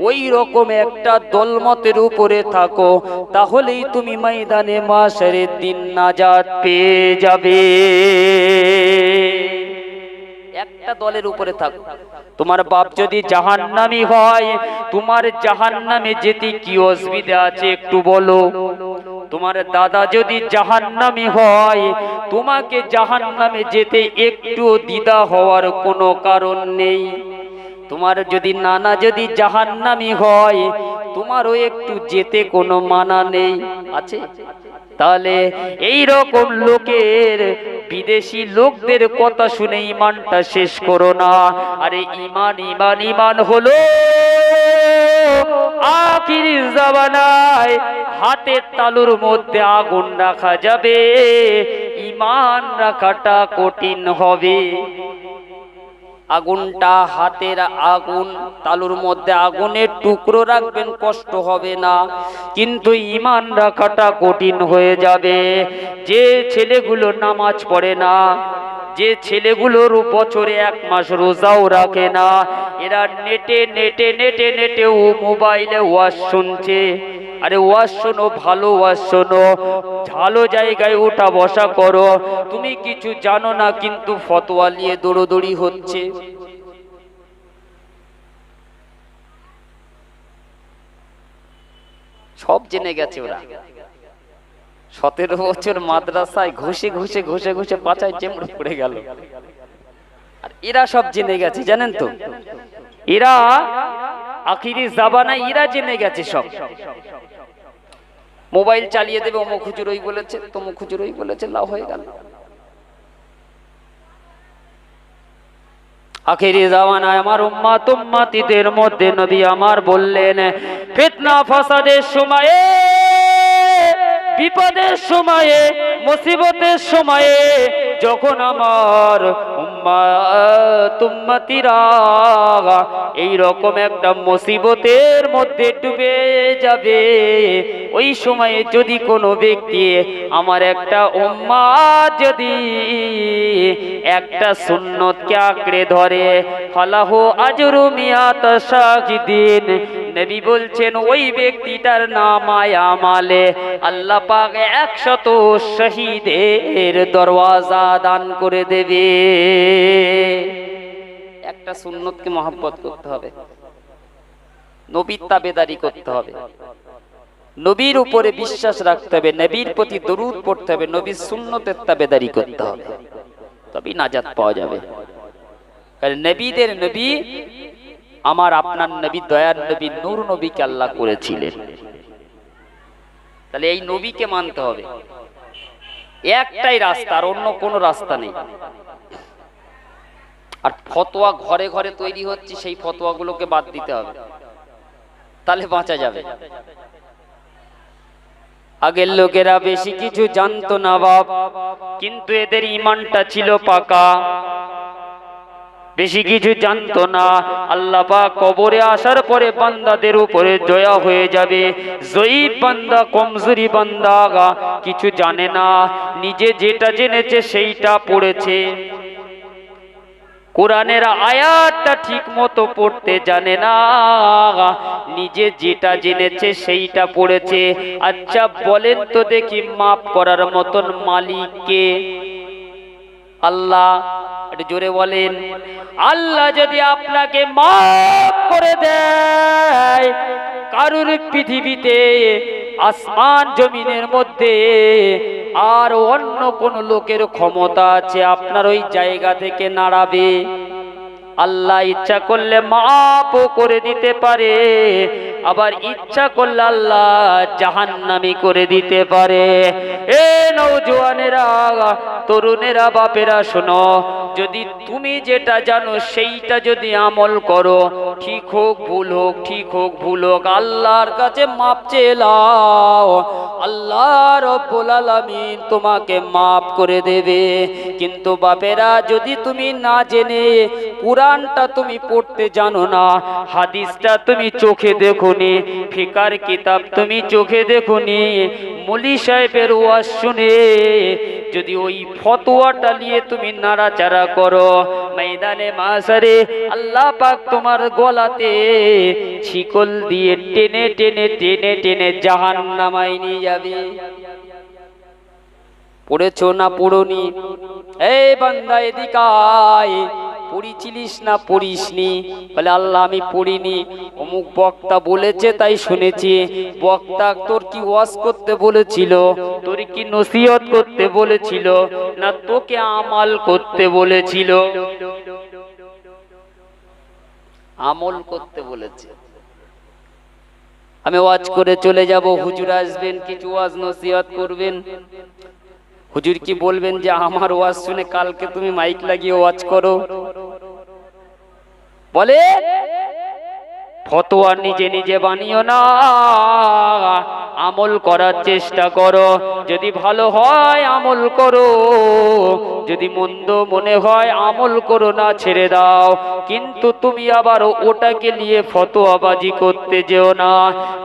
ওই রকম একটা দলমতের উপরে থাকো, তাহলেই তুমি ময়দানে মাশরের দিন নাজাত পেয়ে যাবে। একটা দলের উপরে থাকো। তোমার বাপ যদি জাহান্নামী হয়, তোমার জাহান্নামে যেতে কি অসুবিধা আছে একটু বলো? তোমার দাদা যদি জাহান্নামী হয়, তোমাকে জাহান্নামে যেতে একটু দ্বিধা হওয়ার কোনো কারণ নেই। তোমার যদি নানা যদি জাহান্নামী হয়, তোমারও একটু যেতে কোনো মানা নেই, আছে? তাহলে এই রকম লোকের, বিদেশি লোকদের কথা শুনে ইমানটা শেষ করো না। আরে ইমান ইমান ইমান হলো আখির জামানায় হাতের তালুর মধ্যে আগুন রাখা যাবে, ইমান রাখাটা কঠিন হবে। আগুনটা হাতের আগুন, তালুর মধ্যে আগুনের টুকরো রাখবেন, কষ্ট হবে না, কিন্তু ইমান রাখাটা কঠিন হয়ে যাবে। যে ছেলেগুলো নামাজ পড়ে না, যে ছেলেগুলোর বছরে 1 মাস রোজাও রাখে না, এরা নেটে নেটে নেটে নেটে ও মোবাইলে ওয়াজ শুনছে। আরে ওয়াজ শোনো, ভালো ওয়াজ শোনো, ভালো জায়গায় ওঠা বসা করো। তুমি কিছু জানো না, কিন্তু ফতোয়া নিয়ে দৌড়দৌড়ি হচ্ছে। সব জেনে গেছে ওরা। 17 বছর মাদ্রাসায় ঘষে ঘষে ঘষে ঘষে পাচায় চেমড়ে পড়ে গেল। আর এরা সব জেনে গেছে, জানেন তো? এরা আখিরি জামানায় এরা জেনে গেছে সব। মোবাইল চালিয়ে দেবে, অমুক হুজুর ওই বলেছে, তমুক হুজুর ওই বলেছে, লাভ হয়ে গেল। আখিরি জামানায় আমার উম্মাত উম্মাতীদের মধ্যে নবী আমার বললেন, ফিতনা ফাসাদের সময়ে, বিপদের সময়ে, মুসিবতের সময়ে যখন আমার উম্মাত উম্মাতীরা এই রকম একটা মুসিবতের মধ্যে ডুবে যাবে, ওই সময়ে যদি কোনো ব্যক্তি আমার একটা উম্মাত যদি একটা সুন্নতকে আঁকড়ে ধরে, ফালাহু আজরু মিয়াত শাহিদিন, নবী বলছেন ওই ব্যক্তিটার নামায় আমালে আল্লাহ পাক 100 শহীদের দরওয়াজা দান করে দেবে। একটা সুন্নতকে মহব্বত করতে হবে, নবীর তাবেদারি করতে হবে, নবীর উপরে বিশ্বাস রাখতে হবে, নবীর প্রতি দরুদ পড়তে হবে, নবীর সুন্নতের তাবেদারি করতে হবে, তবেই নাজাত পাওয়া যাবে। কারণ নবীদের নবী আমার আপনার নবী, দয়ার নবী, নূর নবীকে আল্লাহ করেছিলেন। তাহলে এই নবীকে মানতে হবে। একটাই রাস্তা, আর অন্য কোনো রাস্তা নেই। আর ফতোয়া ঘরে ঘরে তৈরি হচ্ছে, সেই ফতোয়াগুলোকে বাদ দিতে হবে, তাহলে বাঁচা যাবে। আগের লোকেরা বেশি কিছু জানতো না বাপ, কিন্তু এদের ঈমানটা ছিল পাকা। বেশি কিছু জানতো না। আল্লাহ পাক কবরে আসার পরে বান্দাদের উপরে দয়া হয়ে যাবে। জয়ীফ বান্দা, কমজোরি বান্দা কিছু জানে না, নিজে যেটা জেনেছে সেইটা পড়েছে। কোরআনের আয়াতটা ঠিক মতো পড়তে জানে না, নিজে যেটা জেনেছে সেইটা পড়েছে। আচ্ছা বলেন তো দেখি, মাফ করার মতন মালিক কে? আল্লাহ। একটু জোরে বলেন। আল্লাহ যদি আপনাকে মাফ করে দেয়, কারুর পৃথিবীতে আসমান জমিনের মধ্যে আর অন্য কোন লোকের ক্ষমতা আছে আপনার ওই জায়গা থেকে নাড়াবে? আল্লাহ ইচ্ছা করলে মাফও করে দিতে পারে, আবার ইচ্ছা করলে আল্লাহ জাহান্নামী করে দিতে পারে। এ নওজোয়ানেরা, তরুণেরা, বাপেরা শোনো, যদি তুমি যেটা জানো সেইটা যদি আমল করো, ঠিক হোক ভুল হোক, ঠিক হোক ভুল হোক, আল্লাহর কাছে মাপ চেয়ে নাও, আল্লাহ রব্বুল আলামিন তোমাকে মাফ করে দেবে। কিন্তু বাপেরা, যদি তুমি না জেনে কুরআনটা তুমি পড়তে জানো না, হাদিসটা তুমি চোখে দেখোনি, ফিকার কিতাব তুমি চোখে দেখোনি, মৌলী সাহেবের ওয়াজ শুনে যদি ওই ফতোয়াটা নিয়ে তুমি নাড়াচাড়া করো, ময়দানে মাশারে আল্লাহ পাক তোমার গলাতে শিকল দিয়ে টেনে টেনে টেনে টেনে জাহান্নামায় নিয়ে যাবে। পড়েছো না পড়োনি? এই বান্দা এদিকে আয়, পড়িছিলিস না পড়িসনি? বলে আল্লাহ আমি পড়িনি, অমুক বক্তা বলেছে তাই শুনেছি। বক্তা তোর কি ওয়াজ করতে বলেছিল? তোর কি নসিহত করতে বলেছিল? না তোকে আমাল করতে বলেছিল? আমল করতে বলেছে। আমি ওয়াজ করে চলে যাব, হুজুর আসবেন, কিছু ওয়াজ নসিহত করবেন। হুজুর কি বলবেন যে আমার ওয়াজ শুনে কালকে তুমি মাইক লাগিয়ে ওয়াজ করো? বলে ফতোয়া নিজে নিজে বানিও না, আমল করার চেষ্টা করো। যদি ভালো হয় আমল করো, যদি মন্দ মনে হয় আমল করো না, ছেড়ে দাও। কিন্তু তুমি আবার ওটাকে নিয়ে ফতোয়াবাজি করতে যেও না।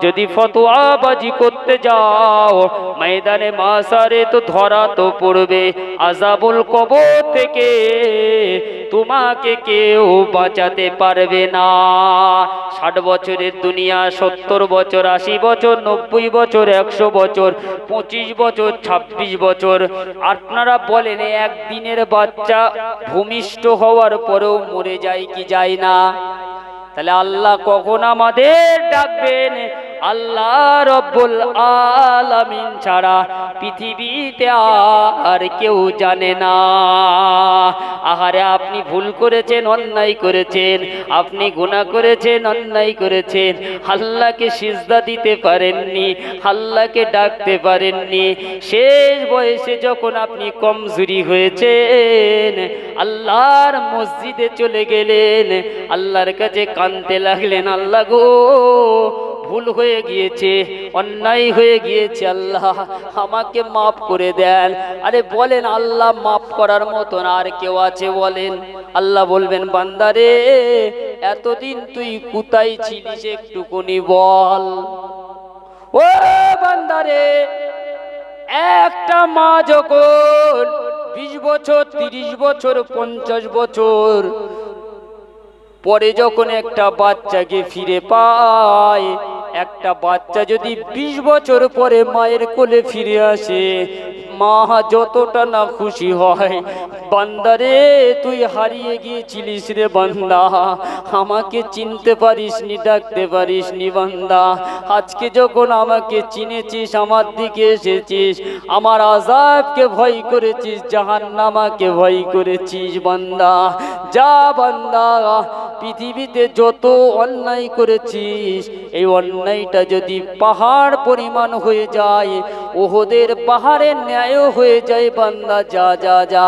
যদি ফতোয়াবাজি করতে যাও, ময়দানে মাশারে তো ধরা তো পড়বে, আযাবুল কবর থেকে তোমাকে কেউ বাঁচাতে পারবে না। 60 বছরের দুনিয়া, 70 বছর, 80 বছর, 90 বছর, 100 বছর, 25 বছর, 26 বছর। আপনারা বলেন একদিনের বাচ্চা ভূমিষ্ঠ হওয়ার পরেও মরে যায় কি যায় না? তাহলে আল্লাহ কখন আমাদের ডাকবেন? আল্লাহ রব্বুল আলামিন ছাড়া পৃথিবীতে আর কেউ জানে না। আহারে, আপনি ভুল করেছেন, অন্যায় করেছেন, আপনি গুনাহ করেছেন, অন্যায় করেছেন, আল্লাহকে সিজদা দিতে পারেননি, আল্লাহকে ডাকতে পারেননি। শেষ বয়সে যখন আপনি কমজোরি হয়েছেন, আল্লাহর মসজিদে চলে গেলেন, আল্লাহর কাছে কাঁদতে লাগলেন, আল্লাহ গো ভুল হয়ে গিয়েছে, অন্যায় হয়ে গিয়েছে, আল্লাহ আমাকে মাফ করে দেন। আরে বলেন, আল্লাহ মাফ করার মতন আর কেউ আছে? বলেন। আল্লাহ বলবেন, বান্দারে এতদিন তুই কোথায় ছিলিস একটুকুনি বল। ও বান্দারে, একটা মা যখন 20 বছর, 30 বছর, 50 বছর পরে যখন একটা বাচ্চাকে ফিরে পায়, একটা বাচ্চা যদি 20 বছর পরে মায়ের কোলে ফিরে আসে, মা যতটা না খুশি হয়। বান্দারে তুই হারিয়ে গিয়েছিলিস রে বান্দা, আমাকে চিনতে পারিসনি, ডাকতে পারিসনি বান্দা। আজকে যখন আমাকে চিনেছিস, আমার দিকে এসেছিস, আমার আযাবকে ভয় করেছিস, জাহান্নামকে ভয় করেছিস, বান্দা যা বান্দা, পৃথিবীতে যত অন্যায় করেছিস, এই অন্যায়টা যদি পাহাড় পরিমাণ হয়ে যায়, উহুদের পাহাড়ের ন্যায় হয়ে যায়, বান্দা যা যা যা।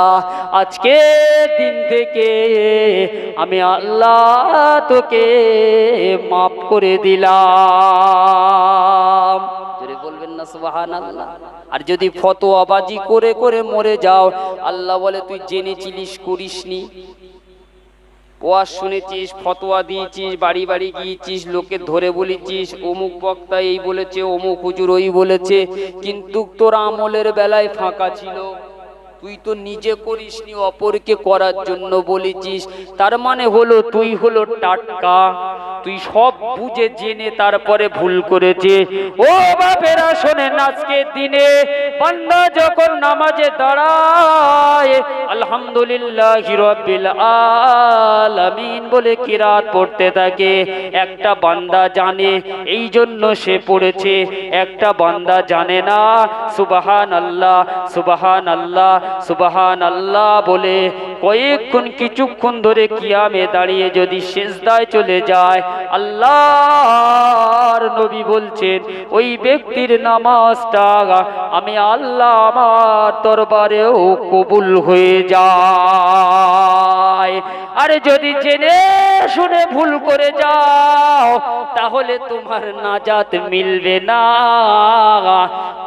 আজকে দিন থেকে আমি আল্লাহ তোকে মাফ করে দিলাম। জোরে বলবেন না সুবহানাল্লাহ? আর যদি ফতোয়াবাজি করে করে মরে যাও, আল্লাহ বলে তুই জেনেছিলিস, করিসনি, ওয়াজ শুনেছিস, ফতোয়া দিয়েছিস, বাড়ি বাড়ি গিয়েছিস, লোকে ধরে বলেছিস অমুক বক্তা এই বলেছে, অমুক হুজুর ওই বলেছে, কিন্তু তোর আমলের বেলায় ফাঁকা ছিল, তুই তো নিজে করিসনি, অপরকে করার জন্য বলেছিস। তার মানে হলো তুই হলো টাটকা, তুই সব বুঝে জেনে তারপরে ভুল করেছে। ও বাপেরা শোনেন, আজকের দিনে বান্দা যখন নামাজে দাঁড়ায়, আলহামদুলিল্লাহি রাব্বিল আলামিন বলে কিরাত পড়তে থাকে, একটা বান্দা জানে এই জন্য সে পড়েছে, একটা বান্দা জানে না, সুবহানাল্লাহ সুবহানাল্লাহ সুবহানাল্লাহ বলে কয়েকক্ষণ কিছুক্ষণ ধরে কিয়ামে দাঁড়িয়ে যদি সিজদায় চলে যায়, আল্লাহর নবী বলছেন ওই ব্যক্তির নামাজটা আমি আল্লাহ আমার দরবারেও কবুল হয়ে যায়। আরে যদি জেনে শুনে ভুল করে যাও তাহলে তোমার নাজাত মিলবে না,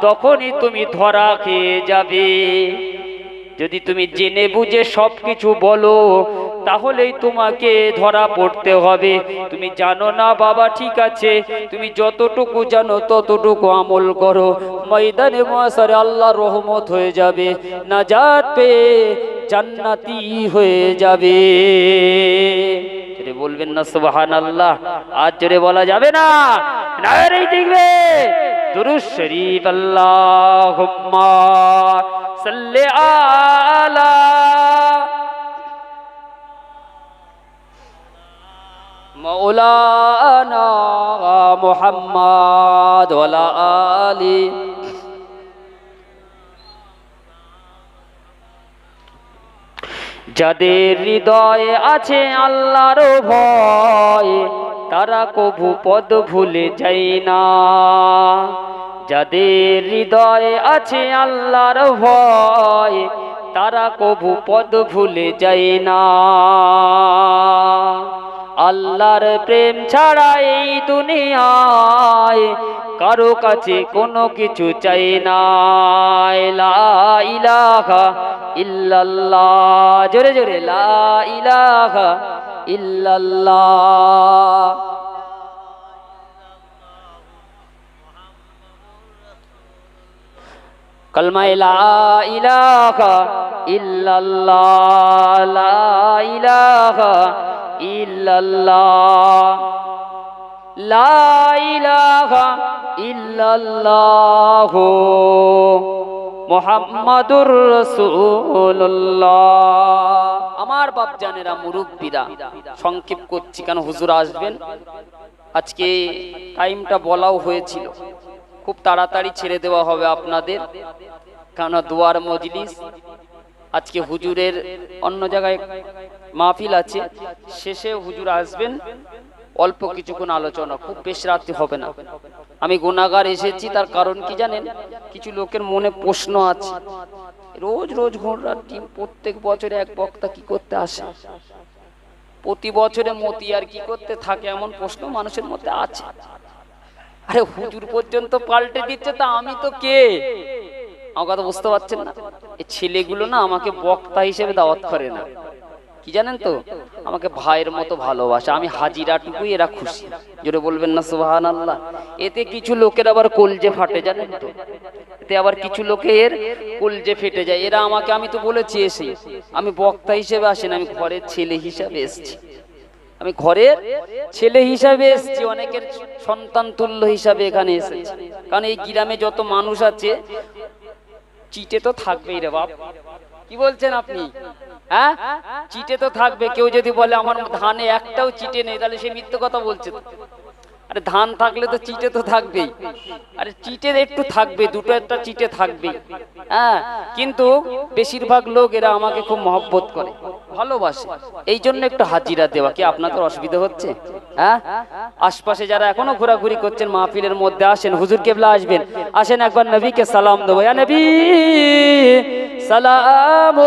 তখনই তুমি ধরা খেয়ে যাবে। যদি তুমি জেনে বুঝে সবকিছু বলো তাহলেই তোমাকে ধরা পড়তে হবে। তুমি জানো না বাবা, ঠিক আছে, তুমি যতটুকু জানো ততটুকু আমল করো, ময়দানে মাশারে আল্লাহর রহমত হয়ে যাবে, নাজাত পেয়ে জান্নাতি হয়ে যাবে। জোরে বলবেন না সুবহানাল্লাহ? আজ জোরে বলা যাবে না, নারে দেখবে দুরূদ শরীফ আল্লাহুম্মা সাল্লি আলা মাওলানা মুহাম্মদ ওয়া আলা আলি। যাদের হৃদয়ে আছে আল্লাহর ভয় তারা কভু পদ ভুলে যায় না। যাদের হৃদয়ে আছে আল্লাহর ভয় তারা কভু পদ ভুলে যায় না। আল্লাহর প্রেম ছাড়া এই দুনিয়ায় কারো কাছে কোনো কিছু চাই না। লা ইলাহা ইল্লাল্লাহ, জোরে জোরে লা ইলাহা ইল্লাল্লাহ। কলমায়ে লা ইলাহা ইল্লাল্লাহ, লা ইলাহা ইল্লাল্লাহ, লা ইলাহা ইল্লাল্লাহ মুহাম্মাদুর রাসূলুল্লাহ। আমার বাপ জানেরা, মুরব্বীরা, সংক্ষেপ করছি কারণ হুজুর আসবেন। আজকে টাইমটা বলাও হয়েছিল, খুব তাড়াতাড়ি ছেড়ে দেওয়া হবে আপনাদের, কারণ দোয়ার মজলিস। আজকে হুজুরের অন্য জায়গায় মাহফিল আছে, শেষে হুজুর আসবেন, অল্প কিছুক্ষণ আলোচনা, খুব বেশ রাত্রি হবে না। আমি গুনাহগার এসেছি, তার কারণ কি জানেন? কিছু লোকের মনে প্রশ্ন আছে, রোজ রোজ ঘোড়ার টিম প্রত্যেক বছরে এক বক্তা কি করতে আসে, প্রতি বছরে মতি আর কি করতে থাকে, এমন প্রশ্ন মানুষের মধ্যে আছে। আরে হুজুর পর্যন্ত পাল্টে দিচ্ছে, তা আমি তো কে? আমার কথা বুঝতে পারছেন না? এই ছেলেগুলো না আমাকে বক্তা হিসেবে দাওয়াত করে না, কি জানেন তো, আমাকে ভাইয়ের মতো ভালোবাসে। আমি হাজিরাটুকুই এরা খুশি। জোরে বলবেন না সুবহানাল্লাহ? এতে কিছু লোকের আবার কলজে ফাটে, জানেন তো, এতে আবার কিছু লোকের কলজে ফেটে যায়। এরা আমাকে, আমি তো বলেছি এসে, আমি বক্তা হিসেবে আসেন, আমি ঘরের ছেলে হিসাবে এসেছি, আমি ঘরের ছেলে হিসাবে এসেছি, অনেকের সন্তান তুল্য হিসাবে এখানে এসেছি। কারণ এই গ্রামে যত মানুষ আছে চিটে তো থাকবেই রে বাপ। কি বলছেন আপনি? হ্যাঁ, চিটে তো থাকবে। কেউ যদি বলে আমার ধানে একটাও চিটে নেই, তাহলে সে মিথ্যে কথা বলছে। আরে ধান থাকলে তো চিটে তো থাকবেই। আরে চিটে একটু থাকবে, দুটো একটা চিটে থাকবেই। হ্যাঁ, কিন্তু বেশিরভাগ লোক এরা আমাকে খুব মহব্বত করে, ভালোবাসে, এই জন্য একটু হাজিরা দেওয়া। কি আপনাদের অসুবিধা হচ্ছে? হ্যাঁ, আশপাশে যারা এখনো ঘোরাঘুরি করছেন মাহফিলের মধ্যে, আসেন, হুজুর কেবলা আসবেন, আসেন একবার নবীকে সালাম দেবো। ইয়া নবী সালাম।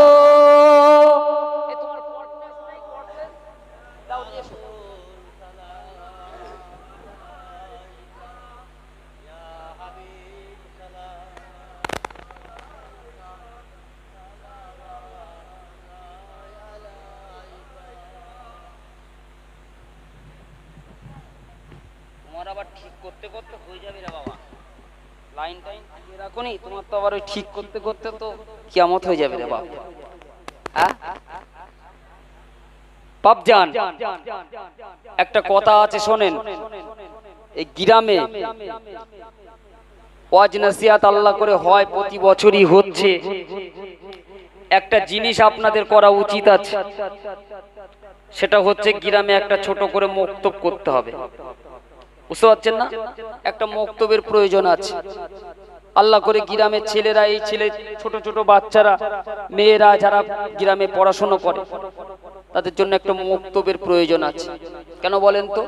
আবার ঠিক করতে করতে হয়ে যাবে রে বাবা, লাইন টাইন দিয়ে রাখুনি, তোমার তো আবার ওই ঠিক করতে করতে তো কিয়ামত হয়ে যাবে রে বাবা। বাপজান, একটা কথা আছে শোনেন, এই গ্রামে ওয়াজ নসিহত আল্লাহ করে হয়, প্রতি বছরই হচ্ছে। একটা জিনিস আপনাদের করা উচিত আছে, সেটা হচ্ছে গ্রামে একটা ছোট করে মক্তব করতে হবে। বুঝতে পারছেন না? একটা মক্তবের প্রয়োজন আছে। আল্লাহ করে গ্রামের ছেলেরা, এই ছেলে ছোট ছোট বাচ্চারা, মেয়েরা যারা গ্রামে পড়াশোনা করে, তাদের জন্য একটা মক্তবের প্রয়োজন আছে। কেন বলেন তো?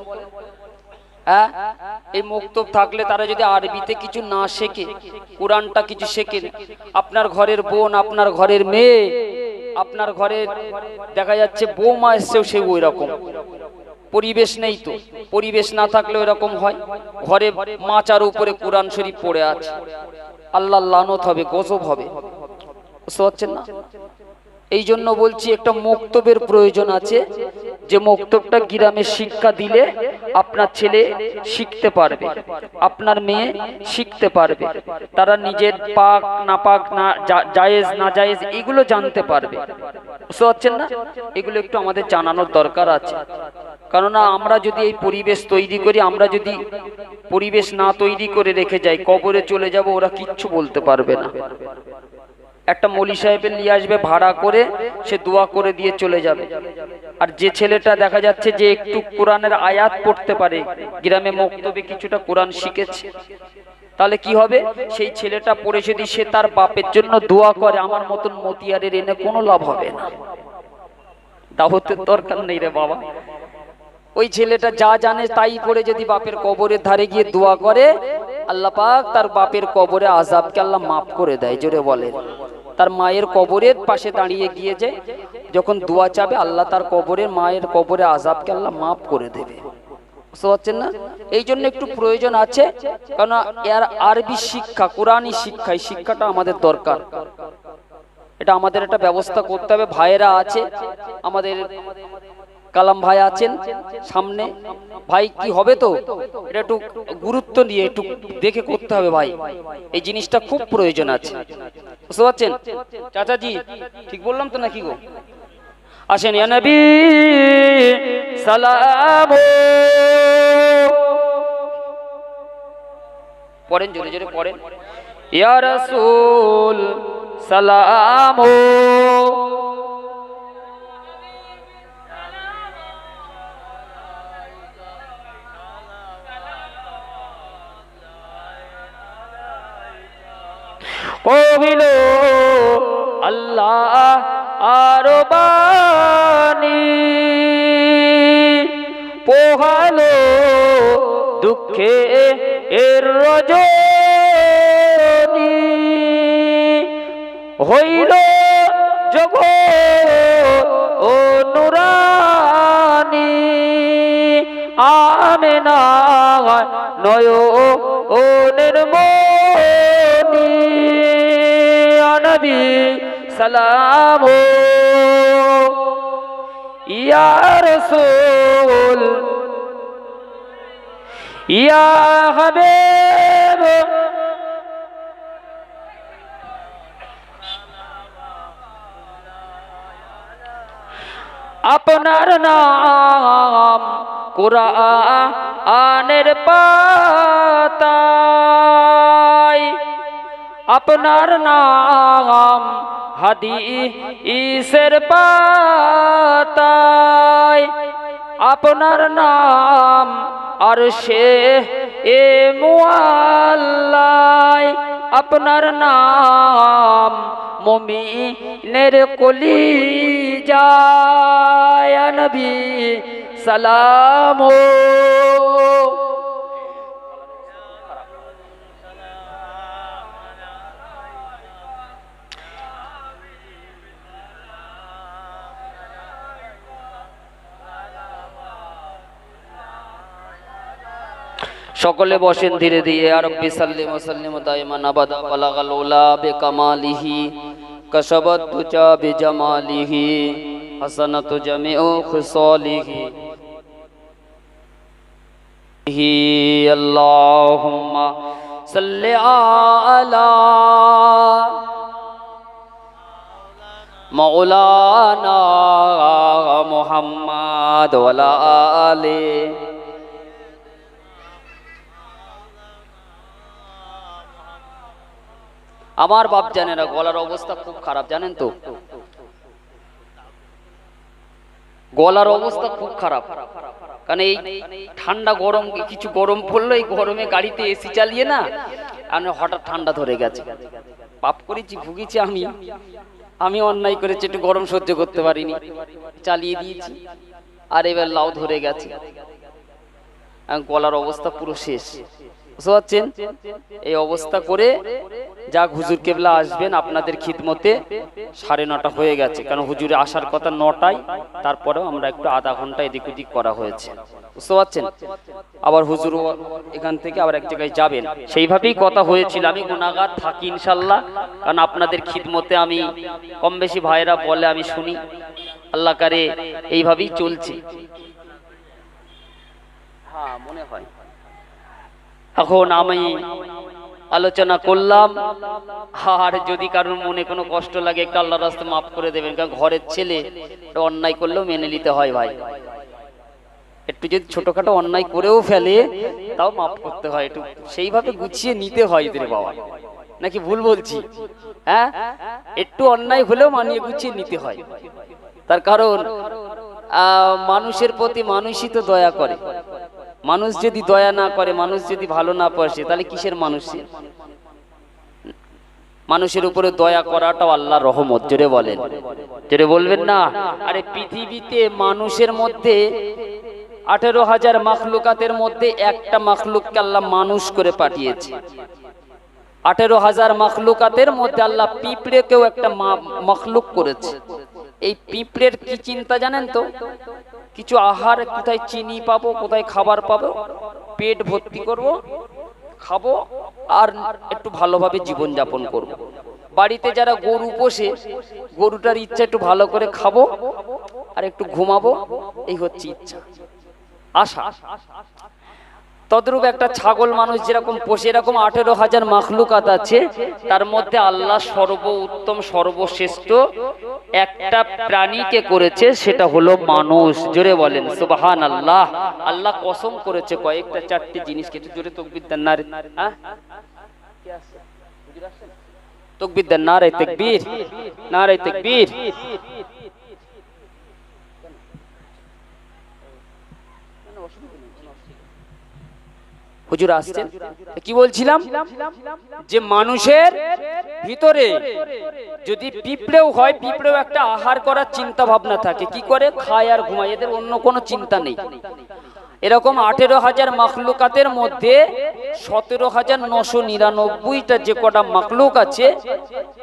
হ্যাঁ, এই মক্তব থাকলে তারা যদি আরবিতে কিছু না শেখে, কোরআনটা কিছু শেখে, আপনার ঘরের বোন, আপনার ঘরের মেয়ে, আপনার ঘরে দেখা যাচ্ছে বৌমা এসছেও সে ওই রকম পরিবেশ নেই। তো পরিবেশ না থাকলে ওই রকম হয়। ঘরে মাচার উপরে কোরআন শরীফ পড়ে আছে, আল্লাহ লানত হবে, গজব হবে, বুঝতে পারছেন না? এই জন্য বলছি একটা মক্তবের প্রয়োজন আছে, যে মক্তবটা গ্রামে শিক্ষা দিলে আপনার ছেলে শিখতে পারবে, আপনার মেয়ে শিখতে পারবে, তারা নিজের পাক না পাক, না জায়েজ না জায়েজ এগুলো জানতে পারবে, বুঝতে পারছেন না? এগুলো একটু আমাদের জানানোর দরকার আছে। কেননা আমরা যদি এই পরিবেশ তৈরি করি, আমরা যদি পরিবেশ না তৈরি করে রেখে যাই, কবরে চলে যাব, ওরা কিচ্ছু বলতে পারবে না। একটা মৌলী সাহেবের নিয়ে আসবে ভাড়া করে, সে দোয়া করে দিয়ে চলে যাবে। আর যে ছেলেটা দেখা যাচ্ছে যে একটু কোরআনের আয়াত পড়তে পারে, গ্রামে মক্তবে কিছুটা কোরআন শিখেছে, তাহলে কি হবে? সেই ছেলেটা পড়ে যদি সে তার বাপের জন্য দোয়া করে, আমার মতন মতিয়ারের এনে কোনো লাভ হবে না। দাওয়াতের দরকার নেই রে বাবা। ওই ছেলেটা যা জানে তাই করে যদি বাপের কবরের ধারে গিয়ে দোয়া করে, আল্লাহ পাক তার বাপের কবরে আযাবকে আল্লাহ মাফ করে দেয়। জোরে বলেন। তার মায়ের কবরের পাশে দাঁড়িয়ে গিয়ে যে যখন দোয়া চাবে, আল্লাহ তার কবরের, মায়ের কবরে আযাবকে আল্লাহ মাফ করে দেবে, বুঝতে পারছেন না? এই জন্য একটু প্রয়োজন আছে, কারণ এর আরবি শিক্ষা, কোরআনী শিক্ষা, এই শিক্ষাটা আমাদের দরকার। এটা আমাদের একটা ব্যবস্থা করতে হবে। ভাইয়েরা আছে, আমাদের কালাম ভাই আছেন সামনে, ভাই কি হবে তো এটা একটু গুরুত্ব নিয়ে একটু দেখে করতে হবে ভাই, এই জিনিসটা খুব প্রয়োজন আছে, বুঝতে পারছেন? চাচাজি ঠিক বললাম তো নাকি গো? আসেন। ইয়া নবী সালাম, পড়েন, জোরে জোরে পড়েন। ইয়া রাসূল সালাম, কহিল আল্লাহ আরো বাণী, পোহালো দুঃখে এর রজনী, হইল জগৎ ও নুরানি, আমেনা নয় ও নির্মনি, নবী সালাম ইয়া রাসূল ইয়া হাবিব, আপনার নাম কুরআনের পাতায়, আপনার নাম হাদিসের পাতায়, আপনার নাম আরশে এ মুআল্লায়, আপনার নাম মুমিনের কলিজায়, নবী সালাম। সকলে বসেন ধীরে ধীরে। আর রব্বি সাল্লি ওয়া সাল্লিম দাইমান আবাদা, বালাগাল উলা বিকামালিহি, কাশাবাত তুজা বিজামালিহি, হাসানাতু জামিউ খুসালিহি, আল্লাহুম্মা সাল্লি আলা মাওলানা মুহাম্মাদ ওয়া আলা আলিহি। আমার বাপ জানে না, গলার অবস্থা খুব খারাপ, জানেন তো? গলার অবস্থা খুব খারাপ, কারণ এই ঠান্ডা গরম, কিছু গরম পড়লো, এই গরমে গাড়িতে এসি চালিয়ে না, আর হঠাৎ ঠান্ডা ধরে গেছে, পাপ করেছি, ভুগেছি আমি অন্যায় করেছি, একটু গরম সহ্য করতে পারিনি, চালিয়ে দিয়েছি, আর এবার লাউ ধরে গেছে, গলার অবস্থা পুরো শেষ, বুঝতে পারছেন? এই অবস্থা করে যাক হুজুর কেবলা আসবেন আপনাদের খিদমতে, 9:30 হয়ে গেছে, কারণ হুজুরে আসার কথা 9টায়, তারপরেও আমরা একটু আধা ঘন্টা এদিক ওদিক করা হয়েছে, বুঝতে পারছেন? আবার হুজুর এখান থেকে আবার এক জায়গায় যাবেন, সেইভাবেই কথা হয়েছিল। আমি গুনাহগার থাকি ইনশাল্লাহ, কারণ আপনাদের খিদমতে আমি কম বেশি ভাইরা বলে আমি শুনি, আল্লাহ কারে এইভাবেই চলছে। হ্যাঁ মনে হয় এখন আমি আলোচনা করলাম, আর যদি কারোর মনে কোনো কষ্ট লাগে একটু আল্লাহর রাস্তায় মাফ করে দেবেন, কারণ ঘরের ছেলে অন্যায় করলেও মেনে নিতে হয় ভাই, একটু যদি ছোটখাটো অন্যায় করেও ফেলে তাও মাফ করতে হয়, একটু সেইভাবে গুছিয়ে নিতে হয় রে বাবা, নাকি ভুল বলছি? হ্যাঁ, একটু অন্যায় হলেও মানিয়ে গুছিয়ে নিতে হয়, তার কারণ মানুষের প্রতি মানুষই তো দয়া করে, মানুষ যদি দয়া না করে, মানুষ যদি ভালো না পাশে, তাহলে কিসের মানুষ? মানুষের উপরে দয়া করাটাও আল্লাহর রহমত, জোরে বলেন, জোরে বলবেন না? আরে পৃথিবীতে মানুষের মধ্যে 18,000 মাখলুকাতের মধ্যে একটা মাখলুককে আল্লাহ মানুষ করে পাঠিয়েছে। 18,000 মাখলুকাতের মধ্যে আল্লাহ পিঁপড়েকেও একটা মাখলুক করেছে। এই পিঁপড়ের কি চিন্তা জানেন তো? কিছু আহার, কোথায় চিনি পাবো, কোথায় খাবার পাবো, পেট ভর্তি করব, খাবো, আর একটু ভালোভাবে জীবন যাপন করব। বাড়িতে যারা গরু পোষে, গরুটার ইচ্ছা একটু ভালো করে খাবো আর একটু ঘুমাবো, এই হচ্ছে ইচ্ছা, আশা। তদ্রূপ একটা ছাগল মানুষ যেরকম পোষে, এরকম 18,000 মাখলুকাত আছে, তার মধ্যে আল্লাহ সর্ব উত্তম সর্বশ্রেষ্ঠ একটা প্রাণীকে করেছে, সেটা হলো মানুষ। জোরে বলেন সুবহানাল্লাহ। আল্লাহ কসম করেছে কয়েকটা 4টি জিনিসকে, একটু জোরে তাকবীর দেন, নারে তাকবীর দেন, নারে তাকবীর, নারে তাকবীর। হুজুর আসছেন, কি বলছিলাম? যে মানুষের ভিতরে যদি পিঁপড়েও হয়, পিঁপড়েও একটা আহার করার চিন্তা ভাবনা থাকে, কি করে? খায় আর ঘুমায়, এদের অন্য কোনো চিন্তা নেই। এরকম 18,000 মাখলুকাতের মধ্যে 17,999টা যে কটা মাখলুক আছে,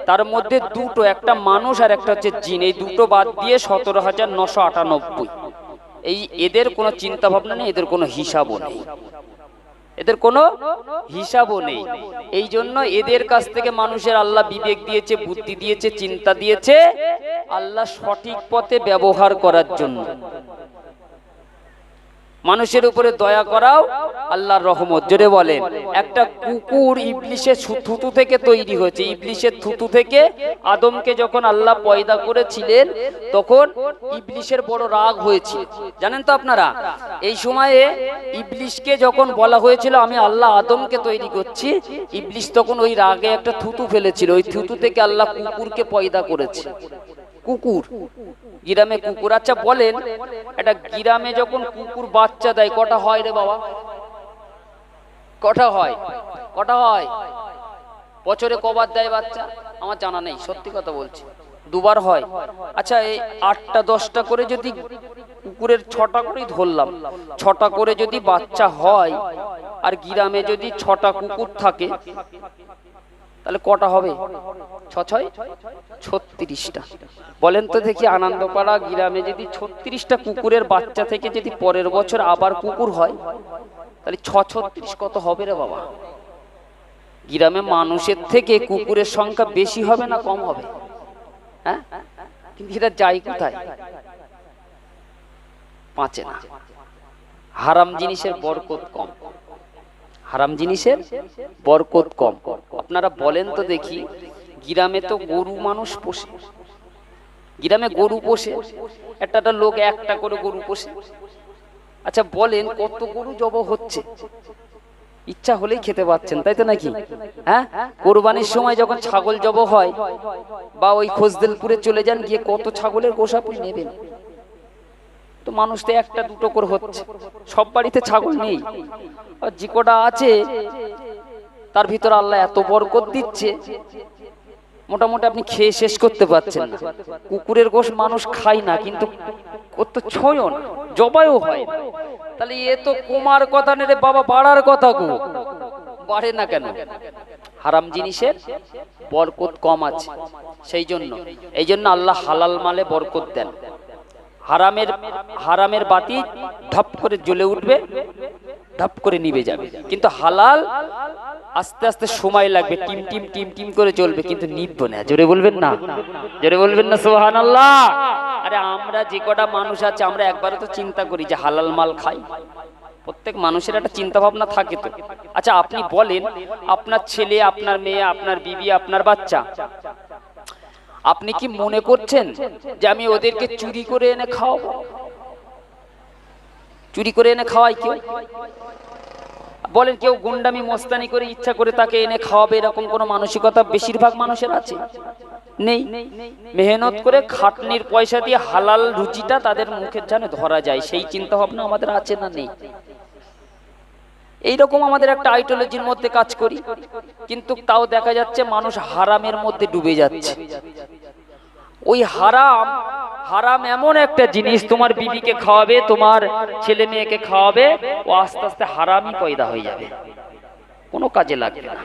তার মধ্যে দুটো, একটা মানুষ আর একটা হচ্ছে জিন, এই দুটো বাদ দিয়ে 17,998। এই এদের কোনো চিন্তা ভাবনা নেই, এদের কোনো হিসাবও নেই, এদের কোনো হিসাবও নেই। এই জন্য এদের কাছ থেকে মানুষের আল্লাহ বিবেক দিয়েছে, বুদ্ধি দিয়েছে, চিন্তা দিয়েছে, আল্লাহ সঠিক পথে ব্যবহার করার জন্য। মানুষের উপরে দয়া করাও আল্লাহর রহমত। জোরে বলেন। একটা কুকুর ইবলিশের থুতু থেকে তৈরি হয়েছে। ইবলিশের থুতু থেকে আদমকে যখন আল্লাহ পয়দা করেছিলেন, তখন ইবলিশের বড় রাগ হয়েছিল, জানেন তো আপনারা? এই সময়ে ইবলিশকে যখন বলা হয়েছিল আমি আল্লাহ আদমকে তৈরি করছি, ইবলিশ তখন ওই রাগে একটা থুতু ফেলেছিল, ওই থুতু থেকে আল্লাহ কুকুরকে পয়দা করেছে। কুকুর, গ্রামে কুকুর। আচ্ছা বলেন, এটা গ্রামে যখন কুকুর বাচ্চা দেয় কটা হয় রে বাবা? কটা হয়? কটা হয়? বছরে কবার দেয় বাচ্চা? আমার জানা নেই, সত্যি কথা বলছি, 2বার হয়। আচ্ছা এই 8টা 10টা করে যদি কুকুরের, 6টা করেই ধরলাম, 6টা করে যদি বাচ্চা হয়, আর গ্রামে যদি 6টা কুকুর থাকে, তাহলে কটা হবে? 6 36টা। বলেন তো দেখি, আনন্দপাড়া গ্রামে যদি 36টা কুকুরের বাচ্চা থেকে যদি পরের বছর আবার কুকুর হয়, তাহলে 36 কত হবে রে বাবা? গ্রামে মানুষের থেকে কুকুরের সংখ্যা বেশি হবে না কম হবে? হ্যাঁ, কিন্তু এটা যায় কোথায়? পাঁচে না। হারাম জিনিসের বরকত কম, হারাম জিনিসের বরকত কম। আপনারা বলেন তো দেখি, গ্রামে তো গরু মানুষ পোষে, গ্রামে গরু পোষে, একটা লোক একটা করে গরু পোষে। আচ্ছা বলেন, কত গরু জবাই হচ্ছে? ইচ্ছা হলেই খেতে পাচ্ছেন, তাই তো নাকি? হ্যাঁ, কোরবানির সময় যখন ছাগল জবাই হয়, বা ওই খোসদেলপুরে চলে যান, গিয়ে কত ছাগলের গোশ আপনি নেবেন। তো মানুষ তো 1টা 2টো করে হচ্ছে, সব বাড়িতে ছাগল নেই, আর যে কটা আছে তার ভিতরে আল্লাহ এত বরকত দিচ্ছে, মোটামুটি আপনি খেয়ে শেষ করতে পারছেন না। কুকুরের গোশত মানুষ খায় না, কিন্তু ও তো ছয়ও না, জবাইও হয় না। তাহলে এ তো কমার কথা নেই রে বাবা, বাড়ার কথা গো। বাড়ে না কেন? হারাম জিনিসের বরকত কম আছে, এই জন্য আল্লাহ হালাল মালে বরকত দেন। হারামের বাতি ঢপ করে জ্বলে উঠবে, ঢপ করে নিভে যাবে, কিন্তু হালাল আস্তে আস্তে সময় লাগবে, টিম টিম টিম টিম করে চলবে, কিন্তু নিভবে না। জোরে বলবেন না, জোরে বলবেন না সুবহানাল্লাহ। আরে আমরা যে কটা মানুষ আছে, আমরা একবারও তো চিন্তা করি যে হালাল মাল খাই? প্রত্যেক মানুষের একটা চিন্তা ভাবনা থাকে তো। আচ্ছা আপনি বলেন, আপনার ছেলে, আপনার মেয়ে, আপনার বিবি, আপনার বাচ্চা, আপনি কি মনে করছেন যে আমি ওদেরকে চুরি করে এনে খাওয়াবো? চুরি করে এনে খাওয়াই কেউ? বলেন কেউ গুন্ডামি মস্তানি করে ইচ্ছা করে তাকে এনে খাওয়াবে, এরকম কোন মানসিকতা বেশিরভাগ মানুষের আছে? নেই। মেহনত করে খাটনির পয়সা দিয়ে হালাল রুচিটা তাদের মুখের জানে ধরা যায়, সেই চিন্তা ভাবনা আমাদের আছে না নেই? এইরকম আমাদের একটা আইডিওলজির মধ্যে কাজ করি, কিন্তু তাও দেখা যাচ্ছে মানুষ হারামের মধ্যে ডুবে যাচ্ছে। ওই হারাম এমন একটা জিনিস, তোমার বিবিকে খাওয়াবে, তোমার ছেলে মেয়েকে খাওয়াবে, ও আস্তে আস্তে হারামই পয়দা হয়ে যাবে, কোনো কাজে লাগবে না,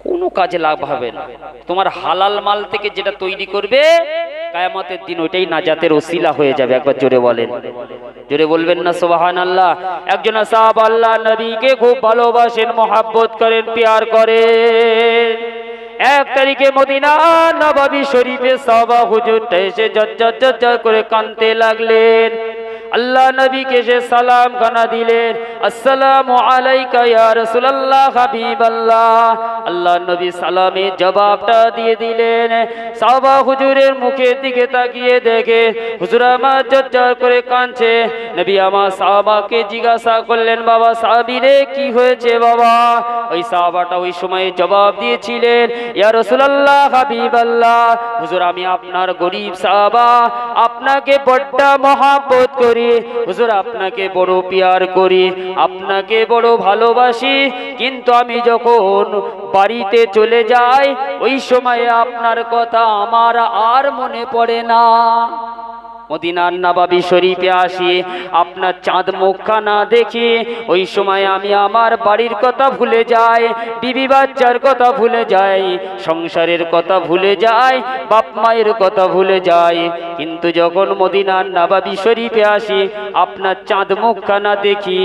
কোনো কাজে লাভ হবে না। তোমার হালাল মাল থেকে যেটা তৈরি করবে, কিয়ামতের দিন ওইটাই নাজাতের ওসিলা হয়ে যাবে। একবার জোরে বলেন, জোরে বলবেন না সুবহানাল্লাহ। একজন সাহাবা আল্লাহ নবীকে খুব ভালোবাসেন, মহব্বত করেন, প্যার করেন। এক তারিখে মদিনা নববী শরীফে সাহাবা হুজুরটা এসে ঝরঝর করে কাঁদতে লাগলেন। আল্লাহ নবীকে সে সালাম খানা দিলেন, আসসালামু আলাইকা ইয়া রাসূলুল্লাহ হাবিবাল্লাহ। আল্লাহ নবী সালামের জবাবটা দিয়ে দিলেন। সাহাবা হুজুরের মুখের দিকে তাকিয়ে দেখে হুজুর আমার ঝরঝর করে কাঁদছে। নবী আমার সাহাবাকে জিজ্ঞাসা করলেন, বাবা সাহাবী রে, কি হয়েছে বাবা? ওই সাহাবাটা ওই সময়ে জবাব দিয়েছিলেন, ইয়া রাসূলুল্লাহ হাবিবাল্লাহ, হুজুর আমি আপনার গরীব সাহাবা, আপনাকে বড় মহব্বত করি হুজুর, আপনাকে বড় প্যার করি, আপনাকে বড় ভালোবাসি, কিন্তু আমি যখন বাড়িতে চলে যাই ওই সময়ে আপনার কথা আমার আর মনে পড়ে না। মদিনার নববী শরীফে আসি, আপনার চাঁদ মুখখানা দেখি, ওই সময় আমি আমার বাড়ির কথা ভুলে যাই, বিবি বাচ্চার কথা ভুলে যাই, সংসারের কথা ভুলে যাই, বাপ মায়ের কথা ভুলে যাই। কিন্তু যখন মদিনার নববী শরীফে আসি, আপনার চাঁদ মুখখানা দেখি,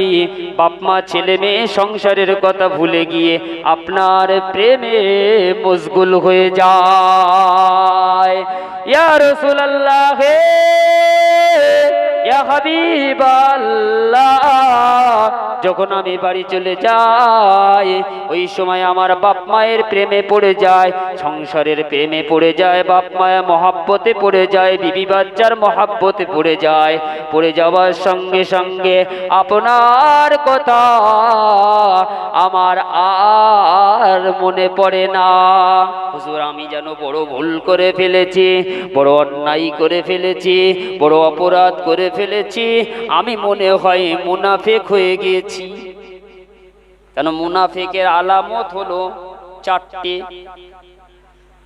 বাপ মা ছেলে মেয়ে সংসারের কথা ভুলে গিয়ে আপনার প্রেমে মশগুল হয়ে যায়। ইয়া রাসূলুল্লাহ, ইয়া হাবিবাল্লাহ, যখন আমি বাড়ি চলে যাই ওই সময় আমার বাপ মায়ের প্রেমে পড়ে যায়, সংসারের প্রেমে পড়ে যায়, বাপ মায়ের মহব্বতে পড়ে যায়, বিবি বাচ্চার মহব্বতে পড়ে যায়। পড়ে যাওয়ার সঙ্গে সঙ্গে আপনার কথা আমার আর মনে পড়ে না। হুজুর আমি যেন বড় ভুল করে ফেলেছি, বড় অন্যায় করে ফেলেছি, বড় অপরাধ করে ফেলেছি, আমি মনে হয় মুনাফিক হয়ে গিয়েছি। কেন? মুনাফিকের আলামত হলো চারটি।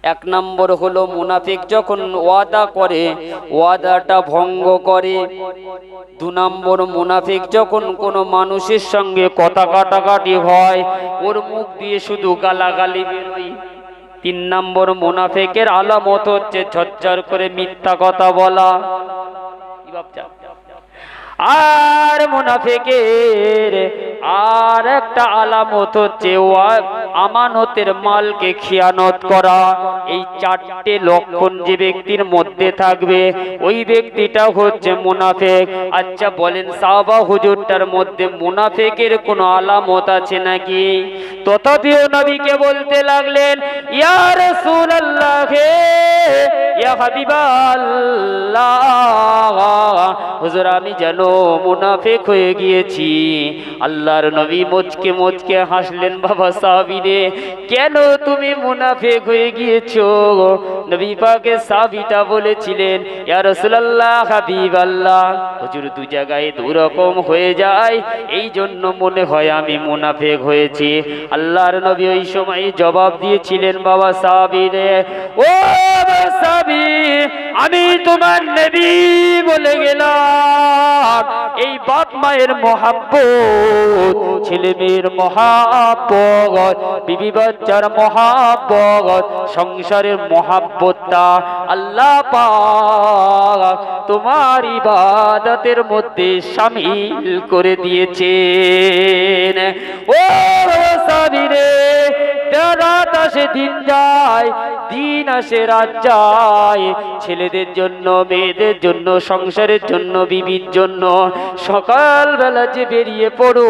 এক নম্বর হলো মুনাফিক যখন ওয়াদা করে ওয়াদাটা ভঙ্গ করে। দু নম্বর মুনাফিক যখন কোনো মানুষের সঙ্গে কথা কাটাকাটি হয় ওর মুখ দিয়ে শুধু গালাগালি বেরোয়। তিন নম্বর মুনাফিকের আলামত হচ্ছে ঝরঝর করে মিথ্যা কথা বলা। আর মুনাফিকের আর একটা আলামত হচ্ছে আমানতের মালকে খিয়ানত করা। এই চারটে লক্ষণ যে ব্যক্তির মধ্যে থাকবে ওই ব্যক্তিটা হচ্ছে মুনাফিক। আচ্ছা বলেন সাহাবা হুজুরটার মধ্যে মুনাফিকের কোনো আলামত আছে নাকি? তথাপিও নবীকে বলতে লাগলেন, ইয়া রাসূলুল্লাহ, ইয়া হাবিবাল্লাহ, হুজুর আমি যেন মুনাফিক হয়ে গিয়েছি। আল্লাহর নবী মুচকে মুচকে হাসলেন, বাবা সাহাবী রে, কেন তুমি মুনাফিক হয়ে গিয়েছো? নবী পাকের সাহাবীটা বলেছিলেন, ইয়া রাসূলুল্লাহ, হাবিবাল্লাহ, হুজুর দু জায়গায় দু রকম হয়ে যায়, এই জন্য মনে হয় আমি মুনাফিক হয়েছি। আল্লাহর নবী ওই সময় জবাব দিয়েছিলেন, বাবা সাহাবী রে, ও বাবা সাহাবী, আমি তোমার নবী বলে গেলাম। এই বাপ মায়ের মহাব্বত, ছেলে মেয়ের মহাব্বত, বিবি বাচ্চার মহাব্বত, সংসারের মহাব্বতটা আল্লাহ পাক তোমার ইবাদতের মধ্যে শামিল করে দিয়েছেন। ও সাহাবী রে, রাত আসে দিন যায়, দিন আসে রাত যায়, ছেলেদের জন্য, মেয়েদের জন্য, সংসারের জন্য, বিবির জন্য সকালবেলা যে বেরিয়ে পড়ো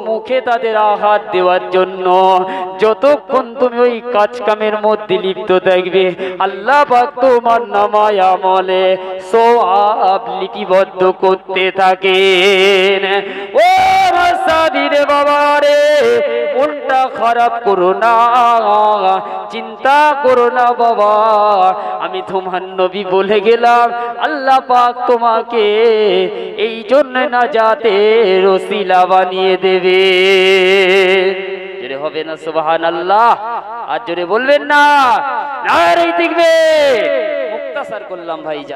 মুখে তাদের আহার দেওয়ার জন্য, যতক্ষণ তুমি ওই কাজ কামের মধ্যে লিপ্ত থাকবে আল্লাহ পাক তোমার নামায় আমলে সওয়াব লিপিবদ্ধ করতে থাকেন। ও সাবিরে বাবা রে, মনটা খারাপ করো না, চিন্তা করো না বাবা, আমি তোমার নবী বলে গেলাম, আল্লাহ পাক তোমাকে এই জন্য নাজাতের ওসিলা বানিয়ে দেবে। জোরে হবে না সুবহানাল্লাহ? আর জোরে বলবেন না নারে তাকবীর। মুক্তাসার করলাম ভাইজান।